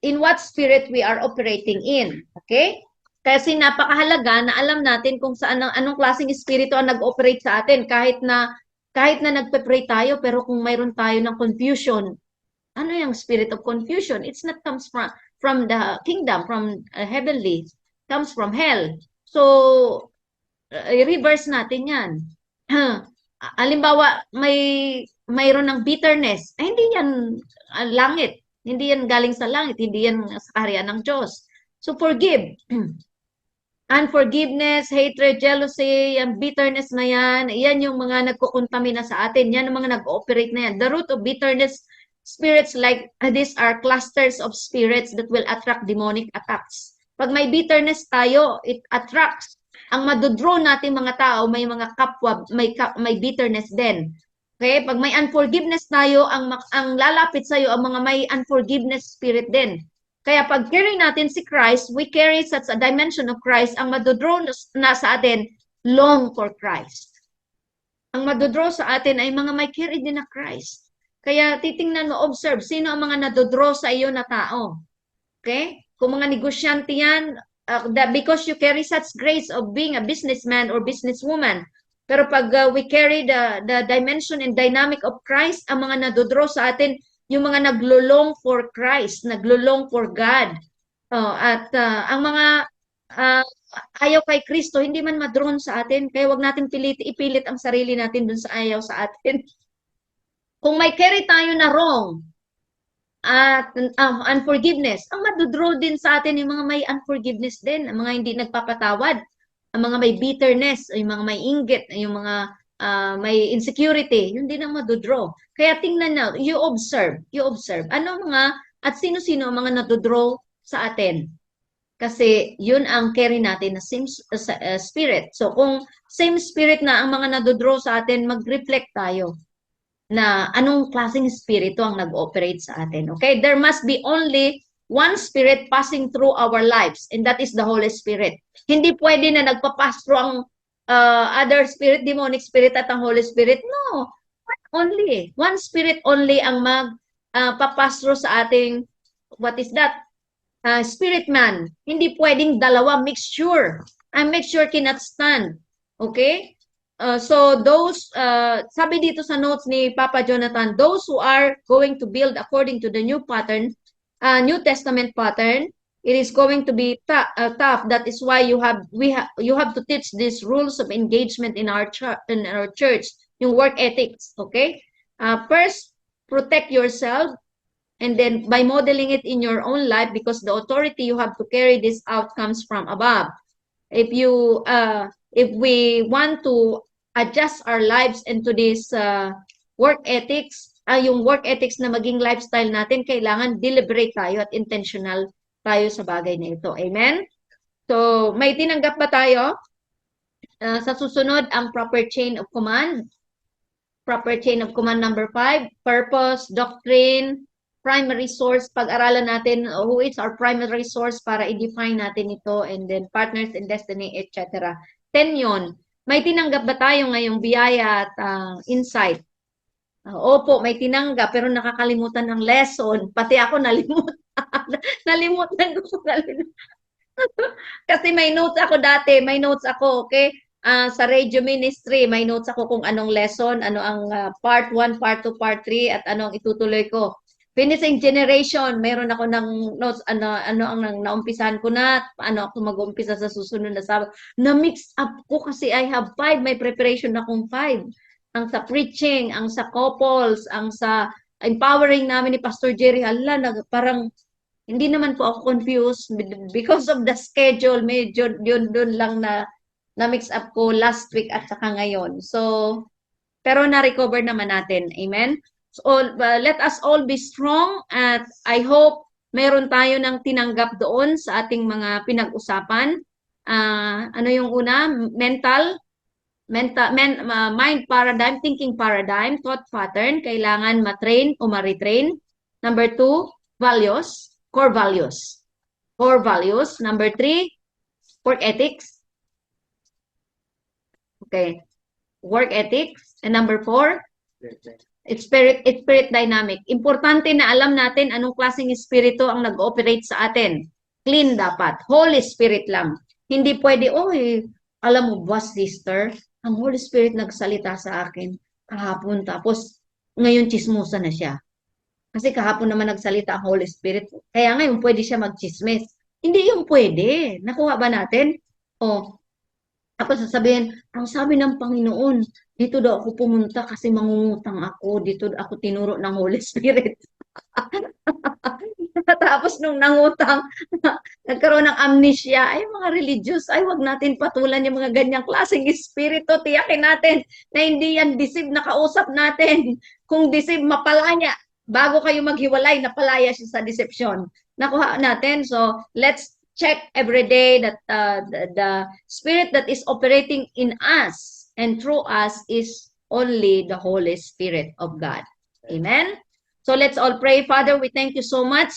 Speaker 1: in what spirit we are operating in. Okay? Kasi napakahalaga na alam natin kung saan anong klaseng espiritu ang nag-operate sa atin kahit na nagpe-pray tayo pero kung mayroon tayo ng confusion, ano yung spirit of confusion? It's not comes from the kingdom, from heavenly, comes from hell. So reverse natin 'yan. Halimbawa, mayroon ng bitterness. Hindi yan langit. Hindi yan galing sa langit. Hindi yan sa kaharian ng Diyos. So forgive. Unforgiveness, hatred, jealousy, yan bitterness na yan yung mga nagkukontamina sa atin. Yan ang mga nag-ooperate na yan. The root of bitterness, spirits like these are clusters of spirits that will attract demonic attacks. Pag may bitterness tayo, it attracts. Ang madodraw natin mga tao, may mga kapwa, may bitterness din. Okay? Pag may unforgiveness tayo, ang lalapit sa'yo, ang mga may unforgiveness spirit din. Kaya pag carry natin si Christ, we carry such a dimension of Christ, ang madodraw na sa atin, long for Christ. Ang madodraw sa atin ay mga may carry din na Christ. Kaya titingnan mo, observe, sino ang mga nadodraw sa iyo na tao. Okay? Kung mga negosyante yan, because you carry such grace of being a businessman or businesswoman. Pero pag we carry the dimension and dynamic of Christ, ang mga nadodraw sa atin, yung mga naglulong for Christ, naglulong for God. Ang mga ayaw kay Kristo, hindi man madroon sa atin, kaya wag natin ipilit ang sarili natin dun sa ayaw sa atin. Kung may carry tayo na wrong, at unforgiveness, ang madodraw din sa atin yung mga may unforgiveness din, ang mga hindi nagpapatawad, ang mga may bitterness, yung mga may inggit, yung mga may insecurity, yun din ang madodraw. Kaya tingnan na, you observe, ano at sino-sino ang mga nadodraw sa atin. Kasi yun ang carry natin na same spirit. So kung same spirit na ang mga nadodraw sa atin, mag-reflect tayo na anong klaseng spirito ang nag-operate sa atin. Okay? There must be only one spirit passing through our lives, and that is the Holy Spirit. Hindi pwede na nagpa-pass through ang other spirit, demonic spirit at ang Holy Spirit. No. Only. One spirit only ang magpa-pass through sa ating, what is that? Spirit man. Hindi pwedeng dalawa, mixture. Ang mixture cannot stand. Okay? So those, sabi dito sa notes ni Papa Jonathan, those who are going to build according to the new pattern, New Testament pattern, it is going to be tough. That is why you have to teach these rules of engagement in our church, yung work ethics. Okay? First, protect yourself, and then by modeling it in your own life, because the authority you have to carry this out comes from above. If we want to adjust our lives into this work ethics, yung work ethics na maging lifestyle natin, kailangan deliberate tayo at intentional tayo sa bagay na ito. Amen? So, may tinanggap ba tayo? Sa susunod, ang proper chain of command. proper chain of command number 5, purpose, doctrine, primary source, pag-aralan natin who is our primary source para i-define natin ito, and then partners in destiny, etc. 10 yun. May tinanggap ba tayo ngayong biyaya at insight? Opo, may tinanggap pero nakakalimutan ng lesson. Pati ako nalimutan. Nalimutan ko. Kasi may notes ako dati, may notes ako, okay? Sa radio ministry, may notes ako kung anong lesson, ano ang part 1, part 2, part 3, at ano ang itutuloy ko. Finishing generation, meron ako ng notes, ano ang naumpisahan ko na, ano ako mag-umpisa sa susunod na Sabado. Na-mix up ko kasi I have 5, may preparation akong 5. Ang sa preaching, ang sa couples, ang sa empowering namin ni Pastor Jerry, hala, parang hindi naman po ako confused because of the schedule, medyo yun doon lang na mix up ko last week at saka ngayon. So, pero na-recover naman natin. Amen? So, let us all be strong at I hope meron tayo ng tinanggap doon sa ating mga pinag-usapan. Ano yung una? Mind paradigm, thinking paradigm, thought pattern, kailangan matrain o ma-retrain. Number 2, values. Core values. Core values. Number 3, work ethics. Okay. Work ethics. And number 4, it's spirit dynamic. Importante na alam natin anong klaseng espiritu ang nag-ooperate sa atin. Clean dapat. Holy Spirit lang. Hindi pwede, alam mo ba, sister, ang Holy Spirit nagsalita sa akin kahapon, tapos ngayon chismosa na siya. Kasi kahapon naman nagsalita ang Holy Spirit. Kaya ngayon pwede siya magchismis. Hindi yung pwede. Nakuha ba natin? Tapos sasabihin, ang sabi ng Panginoon, dito daw ako pumunta kasi mangungutang ako. Dito ako tinuro ng Holy Spirit. Tapos nung nangutang, nagkaroon ng amnesia, ay mga religious, ay wag natin patulan yung mga ganyang klaseng espiritu. Tiyakin natin na hindi yan deceive na kausap natin. Kung deceive, mapalaya. Bago kayo maghiwalay, napalaya siya sa deception. Nakuha natin. So, let's check every day that the spirit that is operating in us and through us is only the Holy Spirit of God. Amen? So, let's all pray. Father, we thank you so much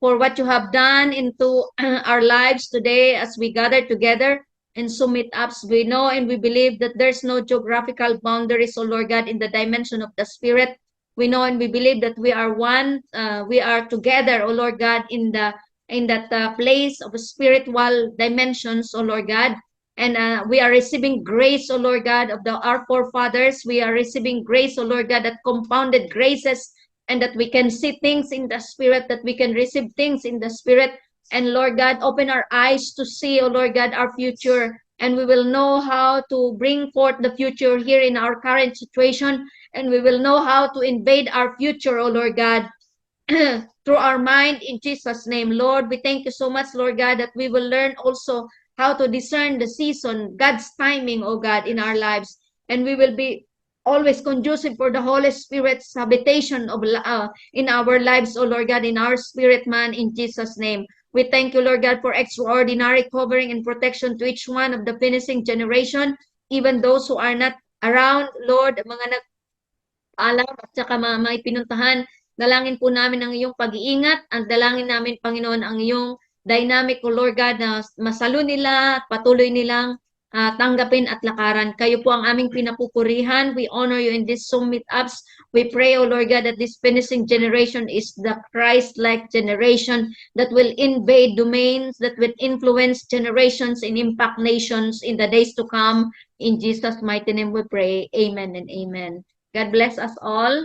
Speaker 1: for what you have done into our lives today as we gather together and submit ups. We know and we believe that there's no geographical boundaries, O Lord God, in the dimension of the Spirit. We know and we believe that we are one. We are together, O Lord God, in that place of spiritual dimensions, O Lord God. And we are receiving grace, O Lord God, of our forefathers. We are receiving grace, O Lord God, that compounded graces, and that we can see things in the Spirit, that we can receive things in the Spirit. And Lord God, open our eyes to see, O Lord God, our future. And we will know how to bring forth the future here in our current situation. And we will know how to invade our future, O Lord God, through our mind in Jesus' name. Lord, we thank you so much, Lord God, that we will learn also how to discern the season, God's timing, O God, in our lives. And we will be always conducive for the Holy Spirit's habitation of in our lives, O Lord God, in our spirit man, in Jesus' name. We thank you, Lord God, for extraordinary covering and protection to each one of the finishing generation, even those who are not around, Lord, mga nag-alam at saka may pinuntahan. Dalangin po namin ang iyong pag-iingat, ang dalangin namin, Panginoon, ang iyong dynamic, O Lord God, na masalo nila at patuloy nilang tanggapin at lakaran. Kayo po ang aming pinapupurihan. We honor you in this Zoom meetups. We pray, O Lord God, that this finishing generation is the Christ-like generation that will invade domains, that will influence generations and impact nations in the days to come. In Jesus' mighty name we pray. Amen and amen. God bless us all.